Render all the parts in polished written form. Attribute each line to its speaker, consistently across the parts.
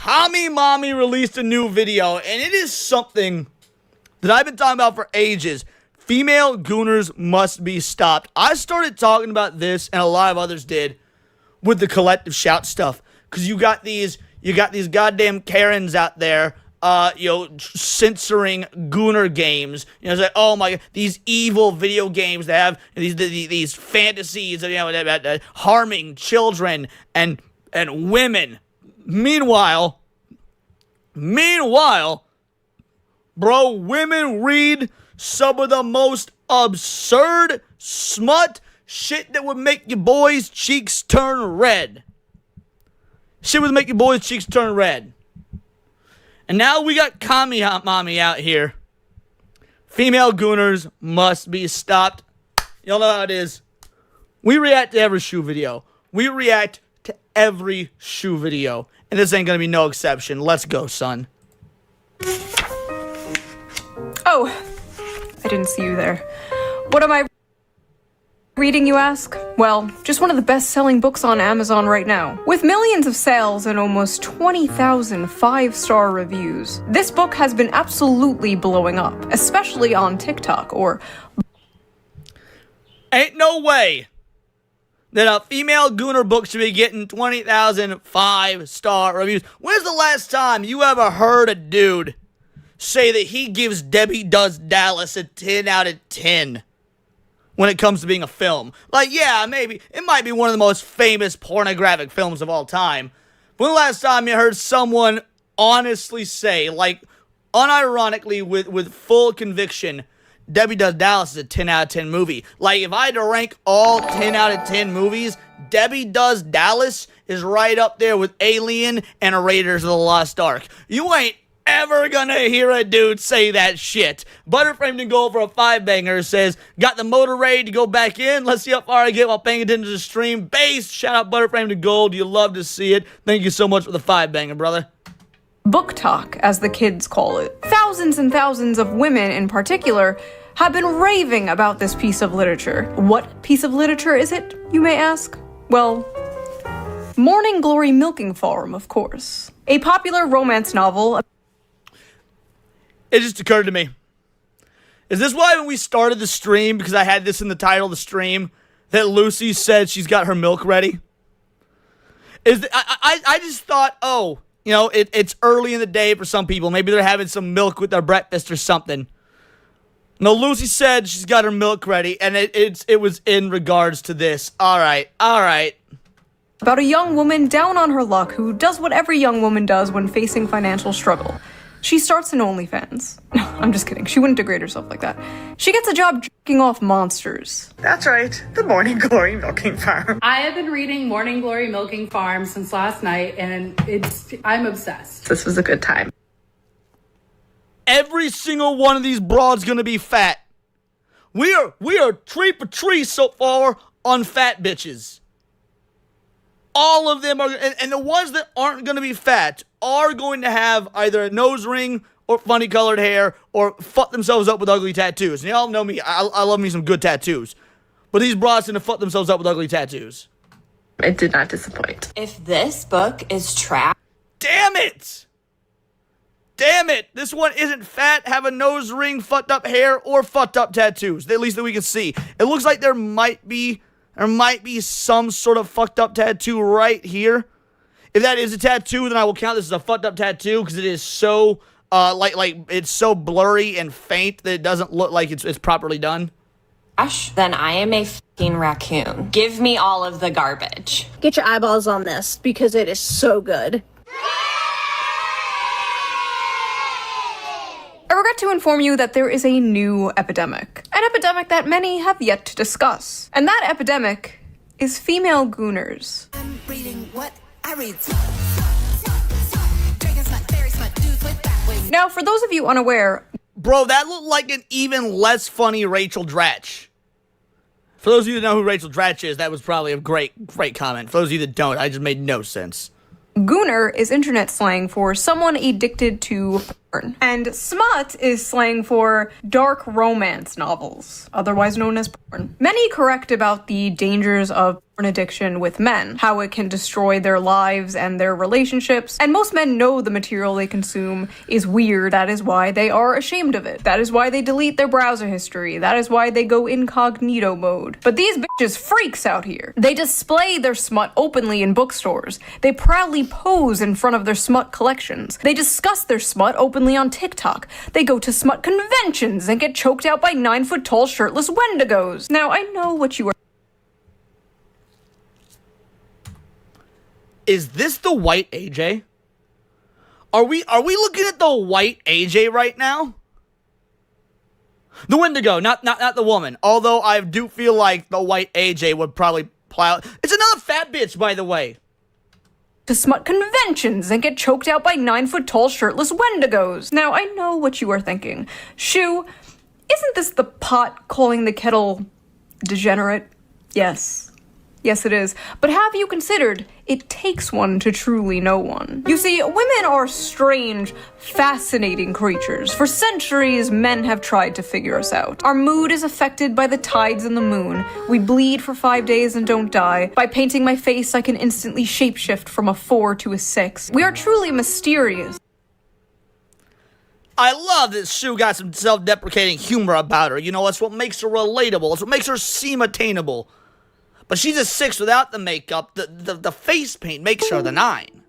Speaker 1: Tommy Mommy released a new video, and it is something that I've been talking about for ages. Female Gooners must be stopped. I started talking about this, and a lot of others did, with the collective shout stuff. Because you got these goddamn Karens out there, censoring Gooner games. It's like, oh my god, these evil video games that have these fantasies of, harming children and women. Meanwhile, bro, women read some of the most absurd smut shit that would make your boys' cheeks turn red. Shit would make your boys' cheeks turn red. And now we got Tommy Mommy out here. Female Gooners must be stopped. Y'all know how it is. We react to every shoe video. We react to every shoe video. And this ain't gonna be no exception. Let's go, son.
Speaker 2: Oh, I didn't see you there. What am I reading, you ask? Well, just one of the best-selling books on Amazon right now. With millions of sales and almost 20,000 5-star reviews, this book has been absolutely blowing up, especially on TikTok, or...
Speaker 1: Ain't no way that a female Gooner book should be getting 20,000 5-star reviews. When's the last time you ever heard a dude say that he gives Debbie Does Dallas a 10 out of 10 when it comes to being a film? Like, yeah, maybe it might be one of the most famous pornographic films of all time. When the last time you heard someone honestly say, like, unironically, with full conviction, Debbie Does Dallas is a 10 out of 10 movie? Like, if I had to rank all 10 out of 10 movies, Debbie Does Dallas is right up there with Alien and Raiders of the Lost Ark. You ain't ever gonna hear a dude say that shit. Butterframe to go for a 5-banger says, got the motor ready to go back in. Let's see how far I get while paying attention to the stream. Base, shout out Butterframe to Gold. You love to see it. Thank you so much for the 5-banger, brother.
Speaker 2: book talk, as the kids call it. Thousands and thousands of women in particular have been raving about this piece of literature. What piece of literature is it, you may ask? Well, Morning Glory Milking Farm, of course. A popular romance novel.
Speaker 1: It just occurred to me. Is this why when we started the stream, because I had this in the title of the stream, that Lucy said she's got her milk ready? I just thought, oh, you know, it's early in the day for some people. Maybe they're having some milk with their breakfast or something. No, Lucy said she's got her milk ready, and it was in regards to this. All right.
Speaker 2: About a young woman down on her luck who does what every young woman does when facing financial struggle. She starts an OnlyFans. No, I'm just kidding. She wouldn't degrade herself like that. She gets a job jerking off monsters.
Speaker 3: That's right, the Morning Glory Milking Farm.
Speaker 4: I have been reading Morning Glory Milking Farm since last night, and I'm obsessed.
Speaker 3: This was a good time.
Speaker 1: Every single one of these broads gonna be fat. We are tree for tree so far on fat bitches. All of them are, and the ones that aren't going to be fat are going to have either a nose ring or funny colored hair or fuck themselves up with ugly tattoos. And y'all know me, I love me some good tattoos. But these broads tend to fuck themselves up with ugly tattoos.
Speaker 3: It did not disappoint.
Speaker 5: If this book is trash.
Speaker 1: Damn it! This one isn't fat, have a nose ring, fucked up hair, or fucked up tattoos. At least that we can see. It looks like there might be some sort of fucked up tattoo right here. If that is a tattoo, then I will count this as a fucked up tattoo because it is so, it's so blurry and faint that it doesn't look like it's properly done.
Speaker 5: Then I am a fucking raccoon. Give me all of the garbage.
Speaker 6: Get your eyeballs on this because it is so good.
Speaker 2: I regret to inform you that there is a new epidemic. An epidemic that many have yet to discuss. And that epidemic is female gooners.
Speaker 7: I'm reading what I read.
Speaker 2: Now, for those of you unaware...
Speaker 1: Bro, that looked like an even less funny Rachel Dratch. For those of you that know who Rachel Dratch is, that was probably a great comment. For those of you that don't, I just made no sense.
Speaker 2: Gooner is internet slang for someone addicted to porn. And smut is slang for dark romance novels, otherwise known as porn. Many correct about the dangers of addiction with men, how it can destroy their lives and their relationships, and most men know the material they consume is weird. That is why they are ashamed of it. That is why they delete their browser history. That is why they go incognito mode. But these bitches freaks out here. They display their smut openly in bookstores. They proudly pose in front of their smut collections. They discuss their smut openly on TikTok. They go to smut conventions and get choked out by 9-foot-tall shirtless wendigos. Now, I know what you are.
Speaker 1: Is this the white AJ? Are we looking at the white AJ right now? The Wendigo, not the woman. Although I do feel like the white AJ would probably plow. It's another fat bitch, by the way.
Speaker 2: To smut conventions and get choked out by 9-foot-tall shirtless wendigos. Now, I know what you are thinking. Shoe, isn't this the pot calling the kettle degenerate? Yes. Yes, it is. But have you considered it takes one to truly know one? You see, women are strange, fascinating creatures. For centuries, men have tried to figure us out. Our mood is affected by the tides and the moon. We bleed for 5 days and don't die. By painting my face, I can instantly shapeshift from a 4 to a 6. We are truly mysterious.
Speaker 1: I love that Sue got some self-deprecating humor about her. You know, that's what makes her relatable. It's what makes her seem attainable. But she's a 6 without the makeup. The face paint makes her the 9.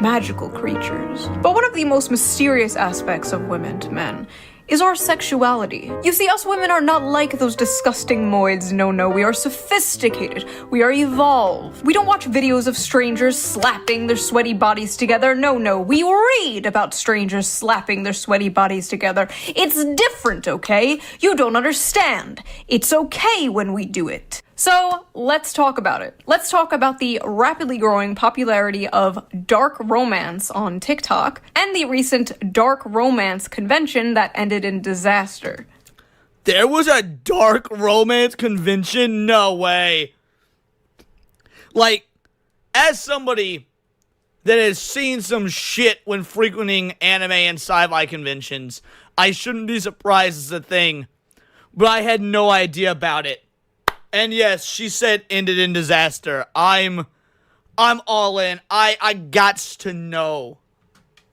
Speaker 2: Magical creatures. But one of the most mysterious aspects of women to men is our sexuality. You see, us women are not like those disgusting moids. No, we are sophisticated. We are evolved. We don't watch videos of strangers slapping their sweaty bodies together. No, we read about strangers slapping their sweaty bodies together. It's different, okay? You don't understand. It's okay when we do it. So, let's talk about it. Let's talk about the rapidly growing popularity of dark romance on TikTok and the recent dark romance convention that ended in disaster.
Speaker 1: There was a dark romance convention? No way. Like, as somebody that has seen some shit when frequenting anime and sci-fi conventions, I shouldn't be surprised it's a thing, but I had no idea about it. And yes, she said ended in disaster. I'm all in. I gots to know.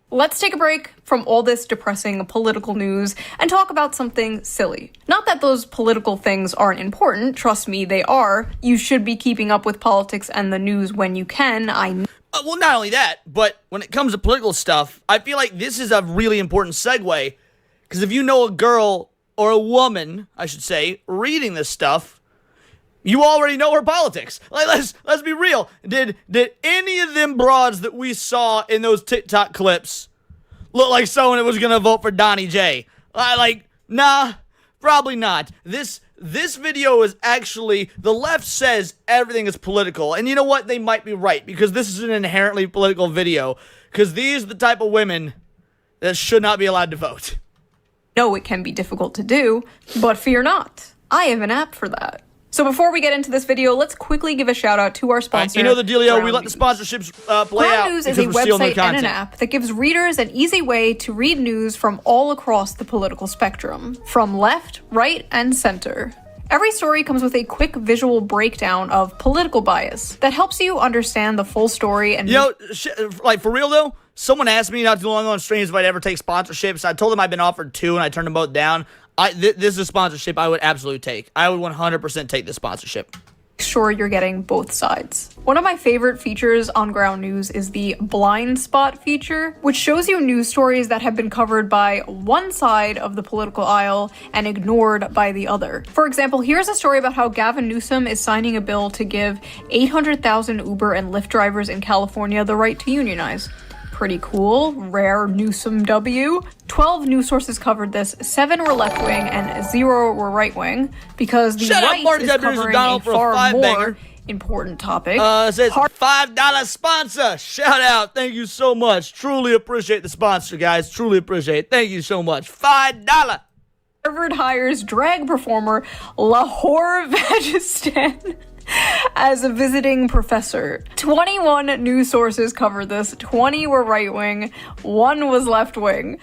Speaker 2: Let's take a break from all this depressing political news and talk about something silly. Not that those political things aren't important. Trust me, they are. You should be keeping up with politics and the news when you can.
Speaker 1: Well, not only that, but when it comes to political stuff, I feel like this is a really important segue. Because if you know a girl, or a woman, I should say, reading this stuff, you already know her politics. Like, let's be real. Did any of them broads that we saw in those TikTok clips look like someone that was gonna vote for Donnie J? Nah, probably not. This video is actually, the left says everything is political, and you know what? They might be right, because this is an inherently political video, because these are the type of women that should not be allowed to vote.
Speaker 2: No, it can be difficult to do, but fear not. I have an app for that. So before we get into this video, let's quickly give a shout out to our sponsor.
Speaker 1: You know the dealio, we let the sponsorships play out.
Speaker 2: Ground News is a website and an app that gives readers an easy way to read news from all across the political spectrum, from left, right, and center. Every story comes with a quick visual breakdown of political bias that helps you understand the full story and...
Speaker 1: like, for real though, someone asked me not too long ago on streams if I'd ever take sponsorships. I told them I'd been offered 2 and I turned them both down. This is a sponsorship I would absolutely take. I would 100% take this sponsorship.
Speaker 2: Sure, you're getting both sides. One of my favorite features on Ground News is the blind spot feature, which shows you news stories that have been covered by one side of the political aisle and ignored by the other. For example, here's a story about how Gavin Newsom is signing a bill to give 800,000 Uber and Lyft drivers in California the right to unionize. Pretty cool. Rare Newsom W. 12 news sources covered this, 7 were left-wing and 0 were right-wing, because the right is covering a far more important topic.
Speaker 1: It says $5 sponsor. Shout out. Thank you so much. Truly appreciate the sponsor, guys. Truly appreciate it. Thank you so much. $5.
Speaker 2: Harvard hires drag performer Lahore Vagistan as a visiting professor. 21 news sources covered this. 20 were right-wing, 1 was left-wing.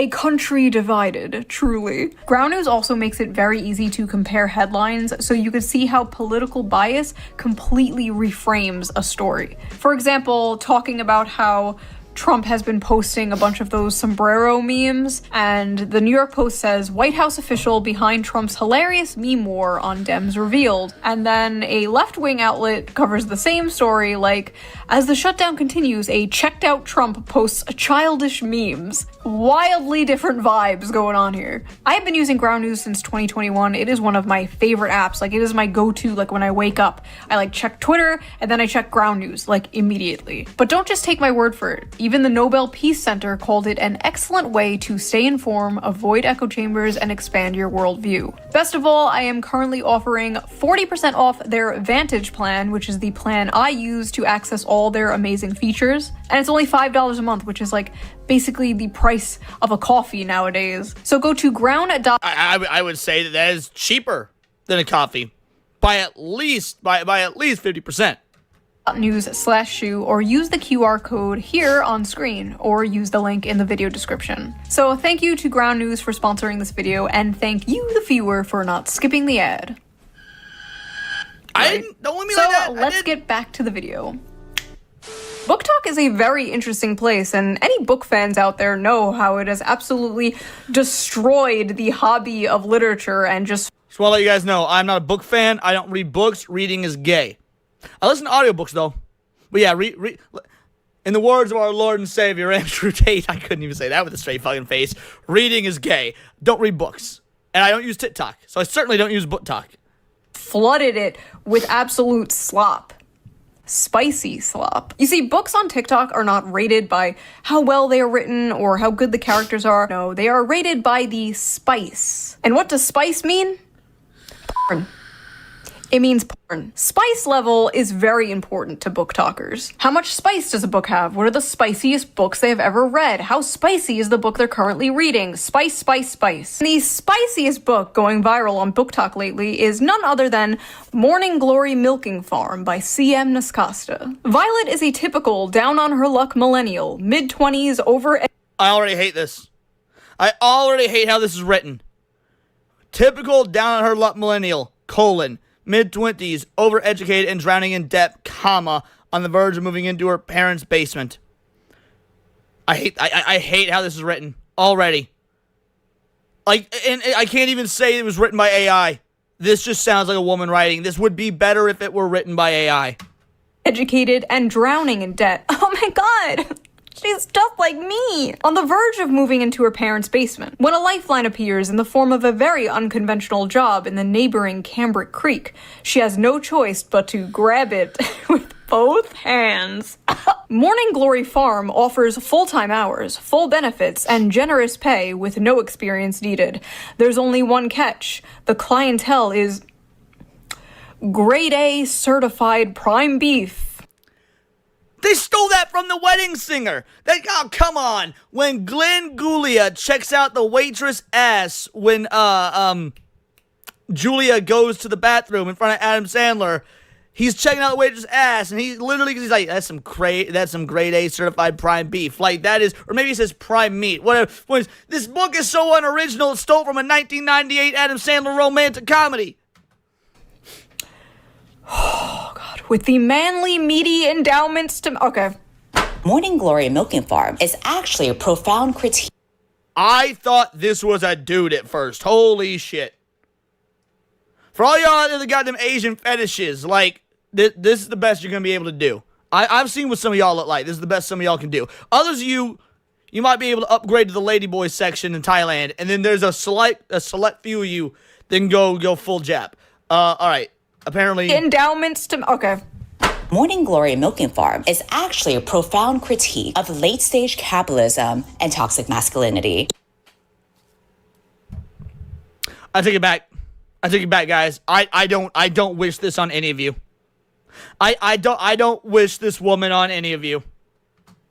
Speaker 2: A country divided, truly. Ground News also makes it very easy to compare headlines, so you can see how political bias completely reframes a story. For example, talking about how Trump has been posting a bunch of those sombrero memes, and the New York Post says, White House official behind Trump's hilarious meme war on Dems revealed. And then a left-wing outlet covers the same story, like, as the shutdown continues, a checked-out Trump posts childish memes. Wildly different vibes going on here. I have been using Ground News since 2021. It is one of my favorite apps. Like, it is my go-to, like, when I wake up. I, like, check Twitter, and then I check Ground News, like, immediately. But don't just take my word for it. Even the Nobel Peace Center called it an excellent way to stay informed, avoid echo chambers, and expand your worldview. Best of all, I am currently offering 40% off their Vantage plan, which is the plan I use to access all their amazing features. And it's only $5 a month, which is like basically the price of a coffee nowadays. So go to ground.
Speaker 1: I would say that is cheaper than a coffee by at least 50%.
Speaker 2: News/shoe or use the QR code here on screen or use the link in the video description. So thank you to Ground News for sponsoring this video, and thank you, the viewer, for not skipping the ad.
Speaker 1: Don't let me like that.
Speaker 2: Let's get back to the video. Book Talk is a very interesting place, and any book fans out there know how it has absolutely destroyed the hobby of literature and just...
Speaker 1: So I'll let you guys know, I'm not a book fan. I don't read books. Reading is gay. I listen to audiobooks, though. But yeah, in the words of our Lord and Savior, Andrew Tate, I couldn't even say that with a straight fucking face, reading is gay. Don't read books. And I don't use TikTok, so I certainly don't use Book Talk.
Speaker 2: Flooded it with absolute slop. Spicy slop. You see, books on TikTok are not rated by how well they are written or how good the characters are. No, they are rated by the spice. And what does spice mean? Porn. It means porn. Spice level is very important to book talkers. How much spice does a book have? What are the spiciest books they have ever read? How spicy is the book they're currently reading? Spice, spice, spice. The spiciest book going viral on Book Talk lately is none other than Morning Glory Milking Farm by C.M. Nascosta. Violet is a typical down-on-her-luck millennial, mid-20s, over...
Speaker 1: I already hate this. I already hate how this is written. Typical down-on-her-luck millennial, mid-20s, overeducated and drowning in debt, on the verge of moving into her parents' basement. I hate how this is written already. Like, and I can't even say it was written by AI. This just sounds like a woman writing. This would be better if it were written by AI.
Speaker 2: Educated and drowning in debt. Oh my god! She's just like me! On the verge of moving into her parents' basement, when a lifeline appears in the form of a very unconventional job in the neighboring Cambric Creek, she has no choice but to grab it with both hands. Morning Glory Farm offers full-time hours, full benefits, and generous pay with no experience needed. There's only one catch. The clientele is grade A certified prime beef.
Speaker 1: They stole that from The Wedding Singer. Oh, come on. When Glenn Gulia checks out the waitress ass when Julia goes to the bathroom in front of Adam Sandler, he's checking out the waitress ass, and he's like, that's some grade A certified prime beef. Like, that is, or maybe he says prime meat. Whatever. This book is so unoriginal, it stole from a 1998 Adam Sandler romantic comedy.
Speaker 2: Oh, God. With the manly, meaty endowments to... Okay.
Speaker 8: Morning Glory Milking Farm is actually a profound critique.
Speaker 1: I thought this was a dude at first. Holy shit. For all y'all out there that got them Asian fetishes, like, this is the best you're going to be able to do. I've seen what some of y'all look like. This is the best some of y'all can do. Others of you might be able to upgrade to the ladyboy section in Thailand, and then there's a select few of you that can go full Jap. All right. Apparently...
Speaker 2: Endowments to... Okay.
Speaker 8: Morning Glory Milking Farm is actually a profound critique of late-stage capitalism and toxic masculinity.
Speaker 1: I take it back. Guys. I don't wish this on any of you. I don't wish this woman on any of you.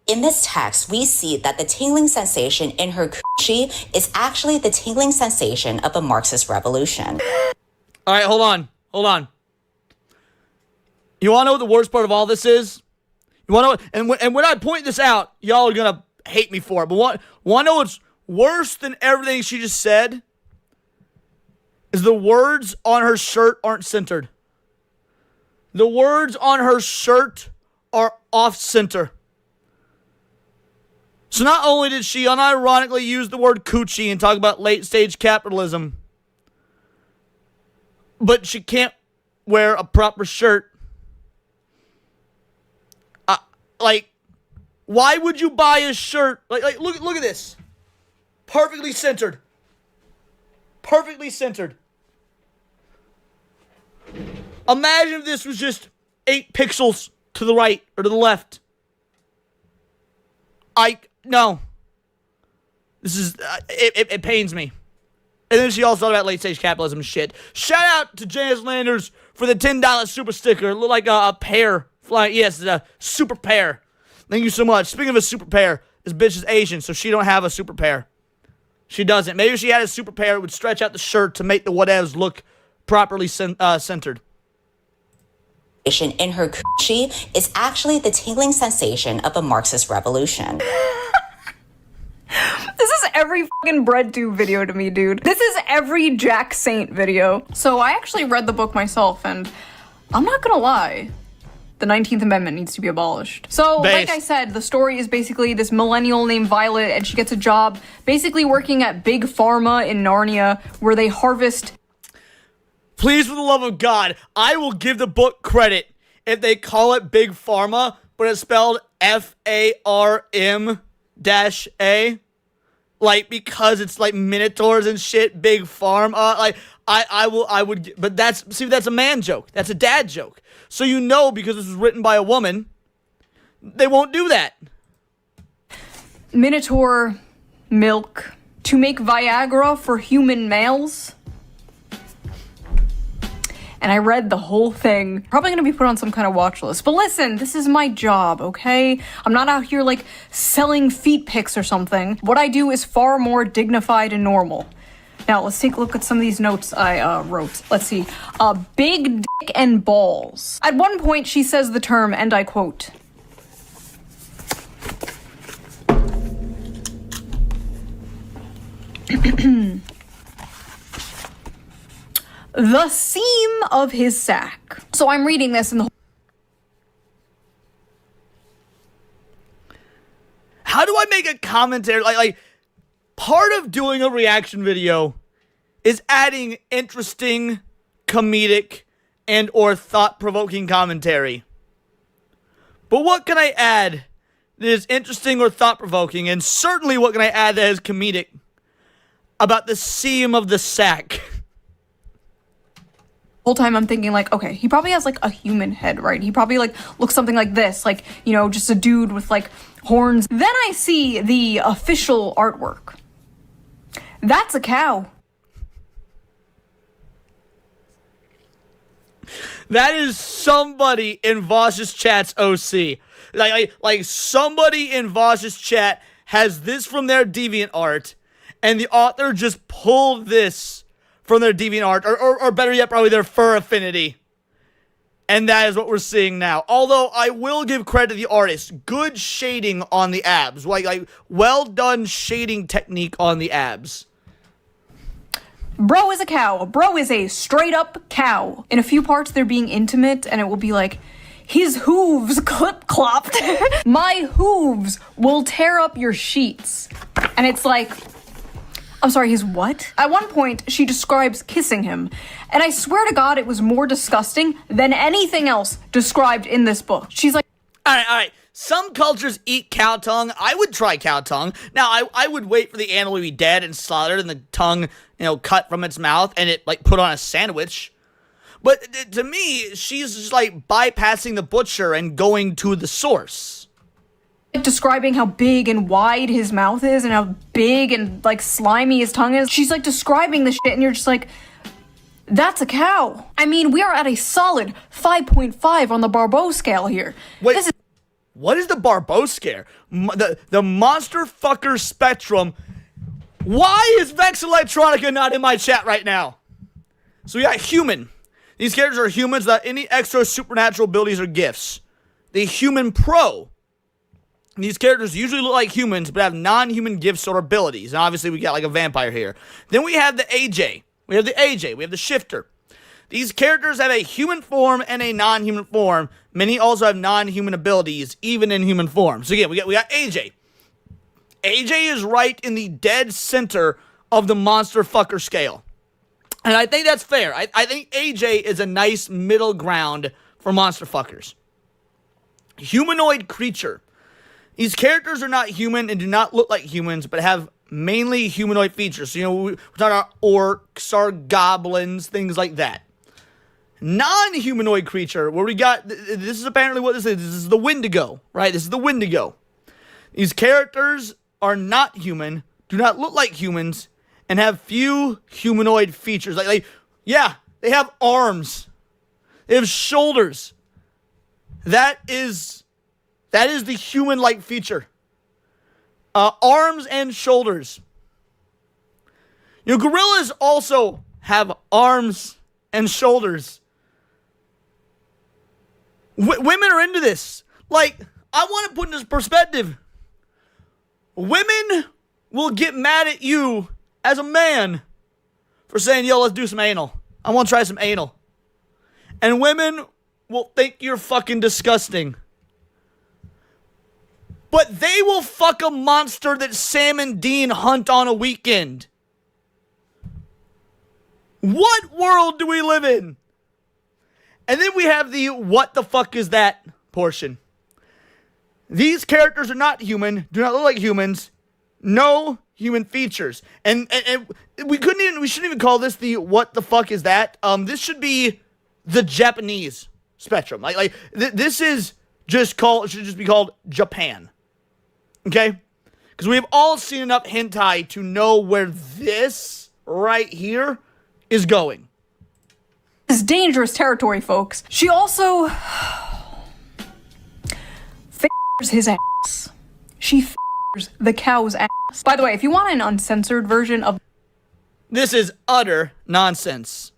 Speaker 8: In this text, we see that the tingling sensation in her coochie is actually the tingling sensation of a Marxist revolution.
Speaker 1: All right, hold on. You want to know what the worst part of all this is? You want to know? And when I point this out, y'all are gonna hate me for it. But want to know worse than everything she just said is the words on her shirt aren't centered. The words on her shirt are off center. So not only did she unironically use the word coochie and talk about late stage capitalism, but she can't wear a proper shirt. Why would you buy a shirt? Look at this. Perfectly centered. Perfectly centered. Imagine if this was just 8 pixels to the right or to the left. No. This is, it pains me. And then she also talked about late stage capitalism and shit. Shout out to Janice Landers for the $10 super sticker. It looked like a pear flying. Yes, it's a super pear. Thank you so much. Speaking of a super pear, this bitch is Asian, so she don't have a super pear. She doesn't. Maybe if she had a super pear, it would stretch out the shirt to make the whatevs look properly centered.
Speaker 8: In her coochie is actually the tingling sensation of a Marxist revolution.
Speaker 2: This is every fucking breadtube video to me, dude. This is every Jack Saint video. So I actually read the book myself, and I'm not gonna lie. The 19th Amendment needs to be abolished. So, like I said, the story is basically this millennial named Violet, and she gets a job basically working at Big Pharma in Narnia, where they harvest...
Speaker 1: Please, for the love of God, I will give the book credit if they call it Big Pharma, but it's spelled F-A-R-M-A. Because it's like minotaurs and shit, Big Farm. I would, but that's a man joke. That's a dad joke. So because this was written by a woman, they won't do that.
Speaker 2: Minotaur milk to make Viagra for human males. And I read the whole thing. Probably gonna be put on some kind of watch list. But listen, this is my job, okay? I'm not out here selling feet pics or something. What I do is far more dignified and normal. Now, let's take a look at some of these notes I wrote. Let's see. Big dick and balls. At one point, she says the term, and I quote, the seam of his sack. So I'm reading this and
Speaker 1: How do I make a commentary? Part of doing a reaction video is adding interesting, comedic, and or thought-provoking commentary. But what can I add that is interesting or thought-provoking? And certainly what can I add that is comedic about the seam of the sack?
Speaker 2: whole time I'm thinking okay, he probably has a human head, right? He probably looks something like this, just a dude with horns. Then I see the official artwork. That's a cow.
Speaker 1: That is somebody in Voss's chat's OC. Somebody in Voss's chat has this from their DeviantArt, and the author just pulled this from their DeviantArt, or better yet, probably their fur affinity. And that is what we're seeing now. Although, I will give credit to the artist. Good shading on the abs. Well done shading technique on the abs.
Speaker 2: Bro is a cow. Bro is a straight-up cow. In a few parts, they're being intimate, and it will be his hooves clip-clopped. My hooves will tear up your sheets. And it's I'm sorry, his what? At one point, she describes kissing him, and I swear to God it was more disgusting than anything else described in this book. She's
Speaker 1: All right. Some cultures eat cow tongue. I would try cow tongue. Now, I would wait for the animal to be dead and slaughtered and the tongue, cut from its mouth and it, put on a sandwich. But to me, she's just, bypassing the butcher and going to the source.
Speaker 2: Describing how big and wide his mouth is and how big and slimy his tongue is. She's describing the shit and you're just that's a cow. I mean, we are at a solid 5.5 on the Barbeau scale here.
Speaker 1: Wait, what is the Barbeau scale? The monster fucker spectrum. Why is Vex Electronica not in my chat right now? So we got human. These characters are humans without any extra supernatural abilities or gifts. The human pro. These characters usually look like humans, but have non-human gifts or abilities. And obviously, we got like a vampire here. Then we have the AJ. We have the AJ. We have the Shifter. These characters have a human form and a non-human form. Many also have non-human abilities, even in human form. So again, we got AJ. AJ is right in the dead center of the monster fucker scale. And I think that's fair. I think AJ is a nice middle ground for monster fuckers. Humanoid creature. These characters are not human and do not look like humans, but have mainly humanoid features. So, you know, we're talking about orcs, our goblins, things like that. Non-humanoid creature, where we got, this is apparently what this is. This is the Wendigo, right? This is the Wendigo. These characters are not human, do not look like humans, and have few humanoid features. Yeah, they have arms. They have shoulders. That is the human-like feature. Arms and shoulders. You know, gorillas also have arms and shoulders. Women are into this. Like, I want to put in this perspective. Women will get mad at you as a man for saying, yo, let's do some anal. I want to try some anal. And women will think you're fucking disgusting. But they will fuck a monster that Sam and Dean hunt on a weekend. What world do we live in? And then we have the what the fuck is that portion. These characters are not human, do not look like humans, no human features. And we shouldn't even call this the what the fuck is that. This should be the Japanese spectrum. This is should just be called Japan. Okay? Because we've all seen enough hentai to know where this right here is going.
Speaker 2: This is dangerous territory, folks. She also f***ers his ass. She f***ers the cow's ass. By the way, if you want an uncensored version of
Speaker 1: this is utter nonsense.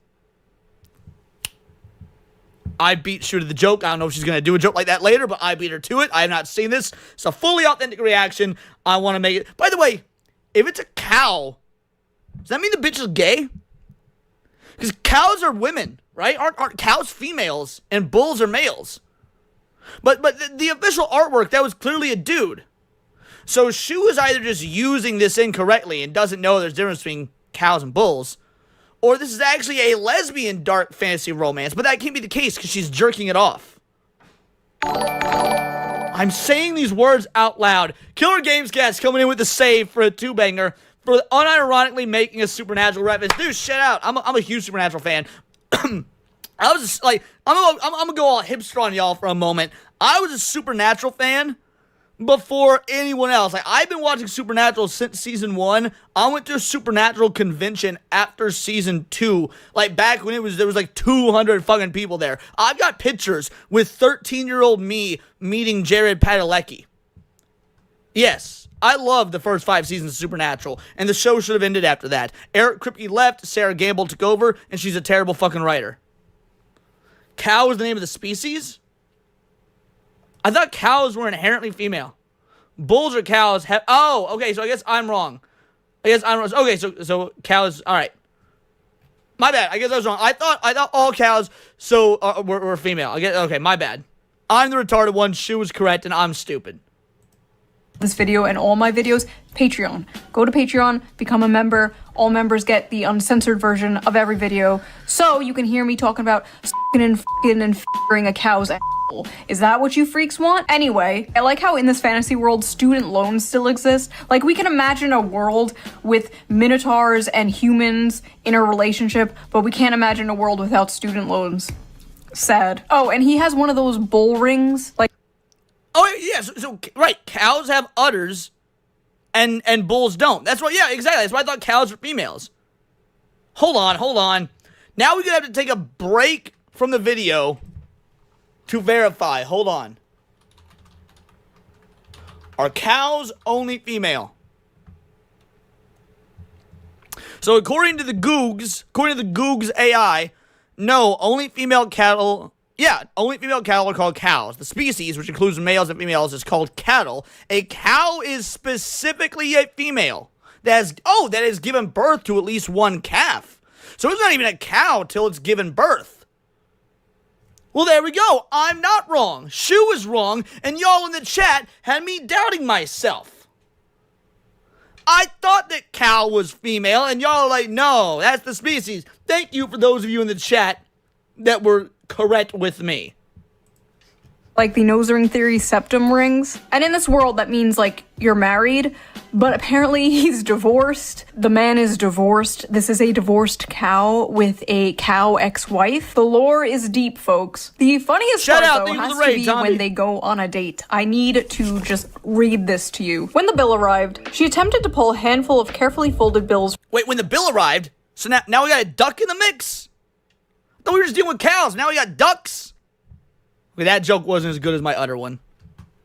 Speaker 1: I beat Shoe to the joke. I don't know if she's going to do a joke like that later, but I beat her to it. I have not seen this. It's a fully authentic reaction. I want to make it. By the way, if it's a cow, does that mean the bitch is gay? Because cows are women, right? Aren't cows females and bulls are males? But the official artwork, that was clearly a dude. So Shoe is either just using this incorrectly and doesn't know there's a difference between cows and bulls, or this is actually a lesbian dark fantasy romance, but that can't be the case because she's jerking it off. I'm saying these words out loud. Killer Gamescast coming in with the save for a two-banger for unironically making a Supernatural reference. Dude, shut out. I'm a huge Supernatural fan. I was just, like, I'm gonna go all hipster on y'all for a moment. I was a Supernatural fan before anyone else. Like, I've been watching Supernatural since season 1. I went to a Supernatural convention after season 2. Like, back when there was like 200 fucking people there. I've got pictures with 13-year-old me meeting Jared Padalecki. Yes, I loved the first 5 seasons of Supernatural, and the show should have ended after that. Eric Kripke left, Sarah Gamble took over, and she's a terrible fucking writer. Cow is the name of the species? I thought cows were inherently female. Bulls or cows have... Oh, okay, so I guess I'm wrong. Okay, so cows... Alright. My bad, I guess I was wrong. I thought all cows were female. Okay, my bad. I'm the retarded one, Shoe was correct, and I'm stupid.
Speaker 2: This video and all my videos, Patreon. Go to Patreon, become a member. All members get the uncensored version of every video, so you can hear me talking about f***ing and f***ing a cow's asshole. Is that what you freaks want? Anyway, I like how in this fantasy world, student loans still exist. Like, we can imagine a world with minotaurs and humans in a relationship, but we can't imagine a world without student loans. Sad. Oh, and he has one of those bull rings, like...
Speaker 1: Oh, yeah, so right, cows have udders, and bulls don't. That's right, yeah, exactly. That's why I thought cows were females. Hold on. Now we're gonna have to take a break from the video to verify. Hold on. Are cows only female? So according to the Googs AI, no, only female cattle... Yeah, only female cattle are called cows. The species, which includes males and females, is called cattle. A cow is specifically a female that has given birth to at least one calf. So it's not even a cow till it's given birth. Well, there we go. I'm not wrong. Shoe is wrong, and y'all in the chat had me doubting myself. I thought that cow was female, and y'all are like, no, that's the species. Thank you for those of you in the chat that were correct with me.
Speaker 2: Like the nose ring theory septum rings. And in this world, that means like you're married, but apparently he's divorced. The man is divorced. This is a divorced cow with a cow ex-wife. The lore is deep, folks. The funniest part, though, has to be when they go on a date. I need to just read this to you. When the bill arrived, she attempted to pull a handful of carefully folded bills.
Speaker 1: Wait, when the bill arrived? So now we got a duck in the mix? I thought we were just dealing with cows. Now we got ducks? Okay, that joke wasn't as good as my other one.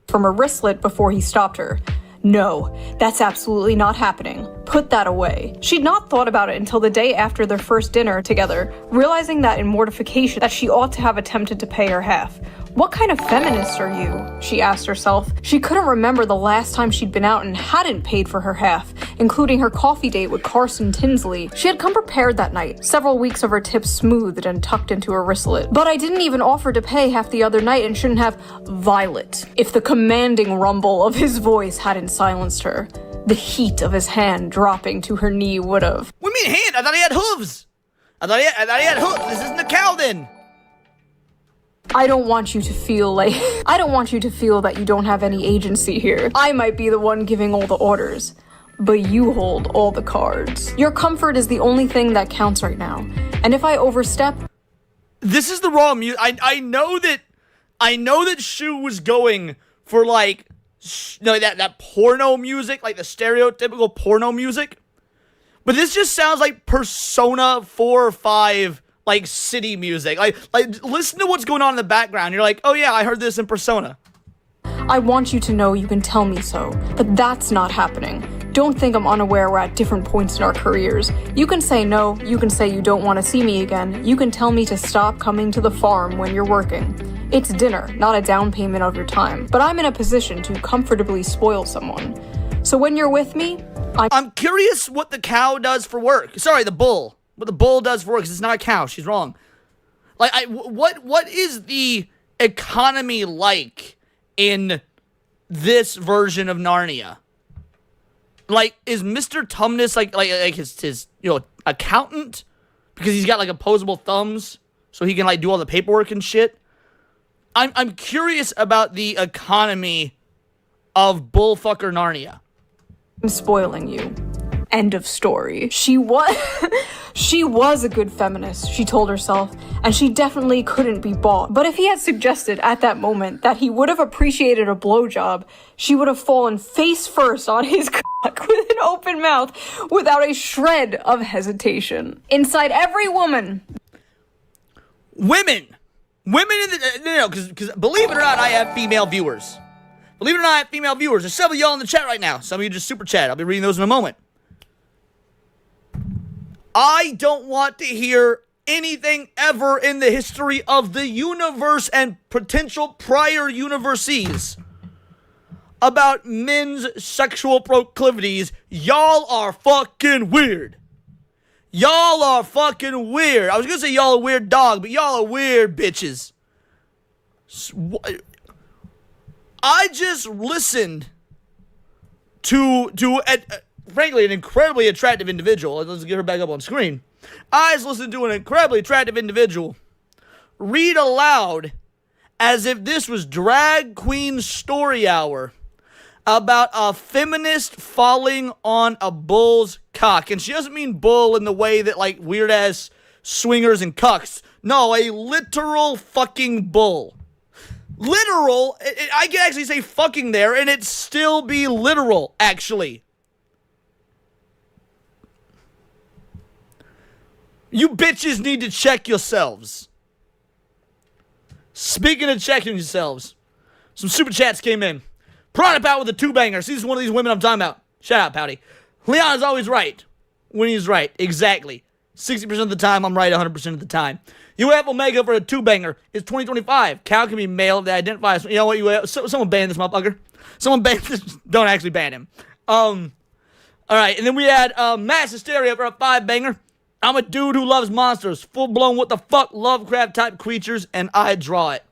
Speaker 2: From a wristlet before he stopped her. No, that's absolutely not happening. Put that away. She'd not thought about it until the day after their first dinner together, realizing that in mortification that she ought to have attempted to pay her half. What kind of feminist are you? She asked herself. She couldn't remember the last time she'd been out and hadn't paid for her half, including her coffee date with Carson Tinsley. She had come prepared that night, several weeks of her tips smoothed and tucked into her wristlet. But I didn't even offer to pay half the other night and shouldn't have Violet. If the commanding rumble of his voice hadn't silenced her, the heat of his hand dropping to her knee would have.
Speaker 1: What do you mean hand? I thought he had hooves. I thought he had hooves. This isn't a cow then.
Speaker 2: I don't want you to feel that you don't have any agency here. I might be the one giving all the orders, but you hold all the cards. Your comfort is the only thing that counts right now. And if I overstep...
Speaker 1: This is the wrong music. I know that Shoe was going for like, that porno music, like the stereotypical porno music. But this just sounds like Persona 4 or 5 like city music. Like listen to what's going on in the background. You're like, oh yeah, I heard this in Persona.
Speaker 2: I want you to know you can tell me so, but that's not happening. Don't think I'm unaware we're at different points in our careers. You can say no, you can say you don't want to see me again, you can tell me to stop coming to the farm when you're working. It's dinner, not a down payment of your time, but I'm in a position to comfortably spoil someone. So when you're with me,
Speaker 1: I'm curious what the cow does for work. Sorry, the bull. What the bull does for work, because it's not a cow. She's wrong. Like, what is the economy like in this version of Narnia? Like, is Mr. Tumnus like his accountant? Because he's got like opposable thumbs, so he can like do all the paperwork and shit. I'm curious about the economy of bullfucker Narnia.
Speaker 2: I'm spoiling you. End of story. She was a good feminist, she told herself, and she definitely couldn't be bought. But if he had suggested at that moment that he would have appreciated a blowjob, she would have fallen face first on his cock with an open mouth without a shred of hesitation. Inside every woman.
Speaker 1: Women in the... No, because believe it or not, I have female viewers. Believe it or not, I have female viewers. There's several of y'all in the chat right now. Some of you just super chat. I'll be reading those in a moment. I don't want to hear anything ever in the history of the universe and potential prior universes about men's sexual proclivities. Y'all are fucking weird. Y'all are fucking weird. I was gonna say y'all are weird dog, but y'all are weird bitches. I just listened to frankly, an incredibly attractive individual. Let's get her back up on screen. I just listened to an incredibly attractive individual read aloud as if this was Drag Queen Story Hour about a feminist falling on a bull's cock. And she doesn't mean bull in the way that, like, weird-ass swingers and cucks. No, a literal fucking bull. Literal, I can actually say fucking there, and it still be literal, actually. You bitches need to check yourselves. Speaking of checking yourselves, some super chats came in. Piranha Pout with a two-banger. See, this is one of these women I'm talking about. Shout out, Pouty. Leon is always right when he's right. Exactly. 60% of the time, I'm right 100% of the time. UF Omega for a 2-banger is 2025. Cow can be male that identifies. You know what? Someone ban this motherfucker. Someone ban this. Don't actually ban him. All right, and then we had Mass Hysteria for a 5-banger. I'm a dude who loves monsters, full-blown what the fuck Lovecraft type creatures, and I draw it.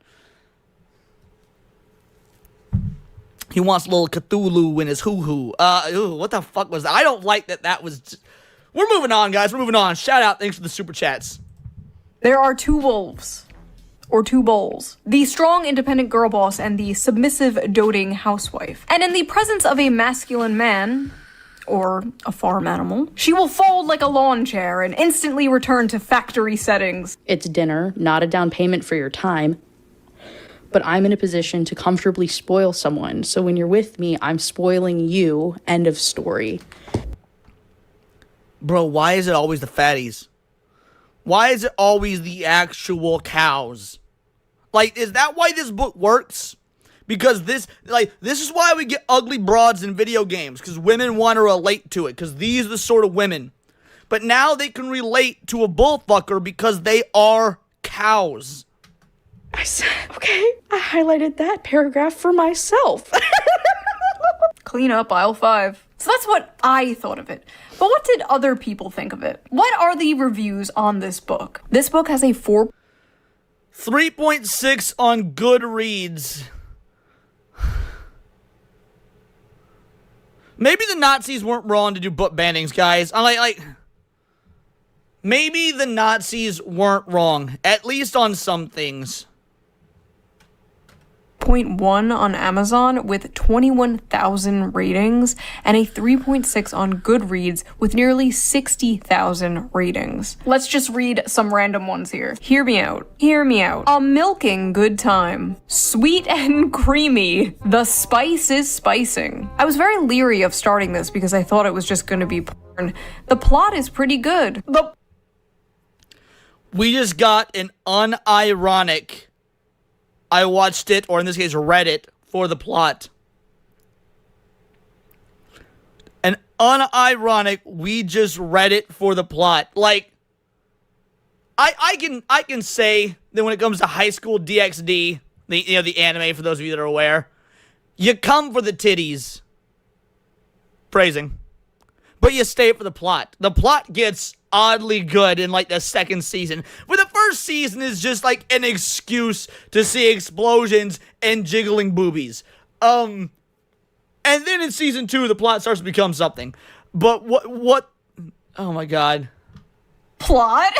Speaker 1: He wants a little Cthulhu in his hoo-hoo. What the fuck was that? I don't like that was... We're moving on, guys. We're moving on. Shout out. Thanks for the super chats.
Speaker 2: There are 2 wolves. Or 2 bulls. The strong, independent girl boss and the submissive, doting housewife. And in the presence of a masculine man, or a farm animal, she will fold like a lawn chair and instantly return to factory settings.
Speaker 9: It's dinner, not a down payment for your time. But I'm in a position to comfortably spoil someone. So when you're with me, I'm spoiling you. End of story.
Speaker 1: Bro, why is it always the fatties? Why is it always the actual cows? Like, is that why this book works? Because this is why we get ugly broads in video games. Because women want to relate to it. Because these are the sort of women. But now they can relate to a bullfucker because they are cows.
Speaker 9: I said, okay, I highlighted that paragraph for myself.
Speaker 2: Clean up aisle 5. So that's what I thought of it. But what did other people think of it? What are the reviews on this book? This book has a
Speaker 1: 3.6 on Goodreads. Maybe the Nazis weren't wrong to do book bannings, guys. Maybe the Nazis weren't wrong, at least on some things.
Speaker 2: 0.1 on Amazon with 21,000 ratings and a 3.6 on Goodreads with nearly 60,000 ratings. Let's just read some random ones here. Hear me out. Hear me out. A milking good time. Sweet and creamy. The spice is spicing. I was very leery of starting this because I thought it was just going to be porn. The plot is pretty good.
Speaker 1: We just got an unironic... I watched it, or in this case, read it, for the plot. An unironic, we just read it for the plot. Like, I can say that when it comes to high school DxD, the anime, for those of you that are aware, you come for the titties. Phrasing. But you stay for the plot. The plot gets oddly good in, like, the second season. Where the first season is just, like, an excuse to see explosions and jiggling boobies. And then in season 2, the plot starts to become something. But what... Oh, my God.
Speaker 2: Plot?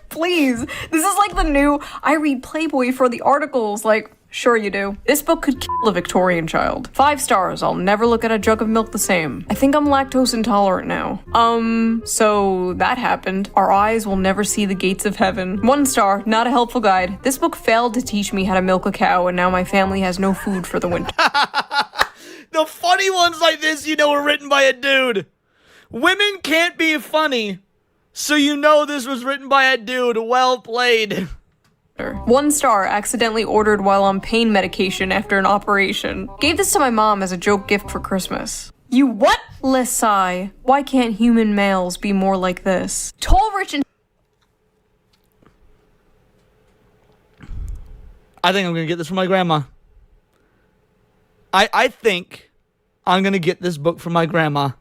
Speaker 2: Please. This is like the new, I read Playboy for the articles, like... Sure you do. This book could kill a Victorian child. 5 stars. I'll never look at a jug of milk the same. I think I'm lactose intolerant now. So that happened. Our eyes will never see the gates of heaven. 1 star. Not a helpful guide. This book failed to teach me how to milk a cow, and now my family has no food for the winter.
Speaker 1: The funny ones like this, were written by a dude. Women can't be funny, so this was written by a dude. Well played.
Speaker 2: 1 star, accidentally ordered while on pain medication after an operation. Gave this to my mom as a joke gift for Christmas. You what? Lesai. Why can't human males be more like this? Tall, rich, and...
Speaker 1: I think I'm gonna get this from my grandma. I think I'm gonna get this book from my grandma.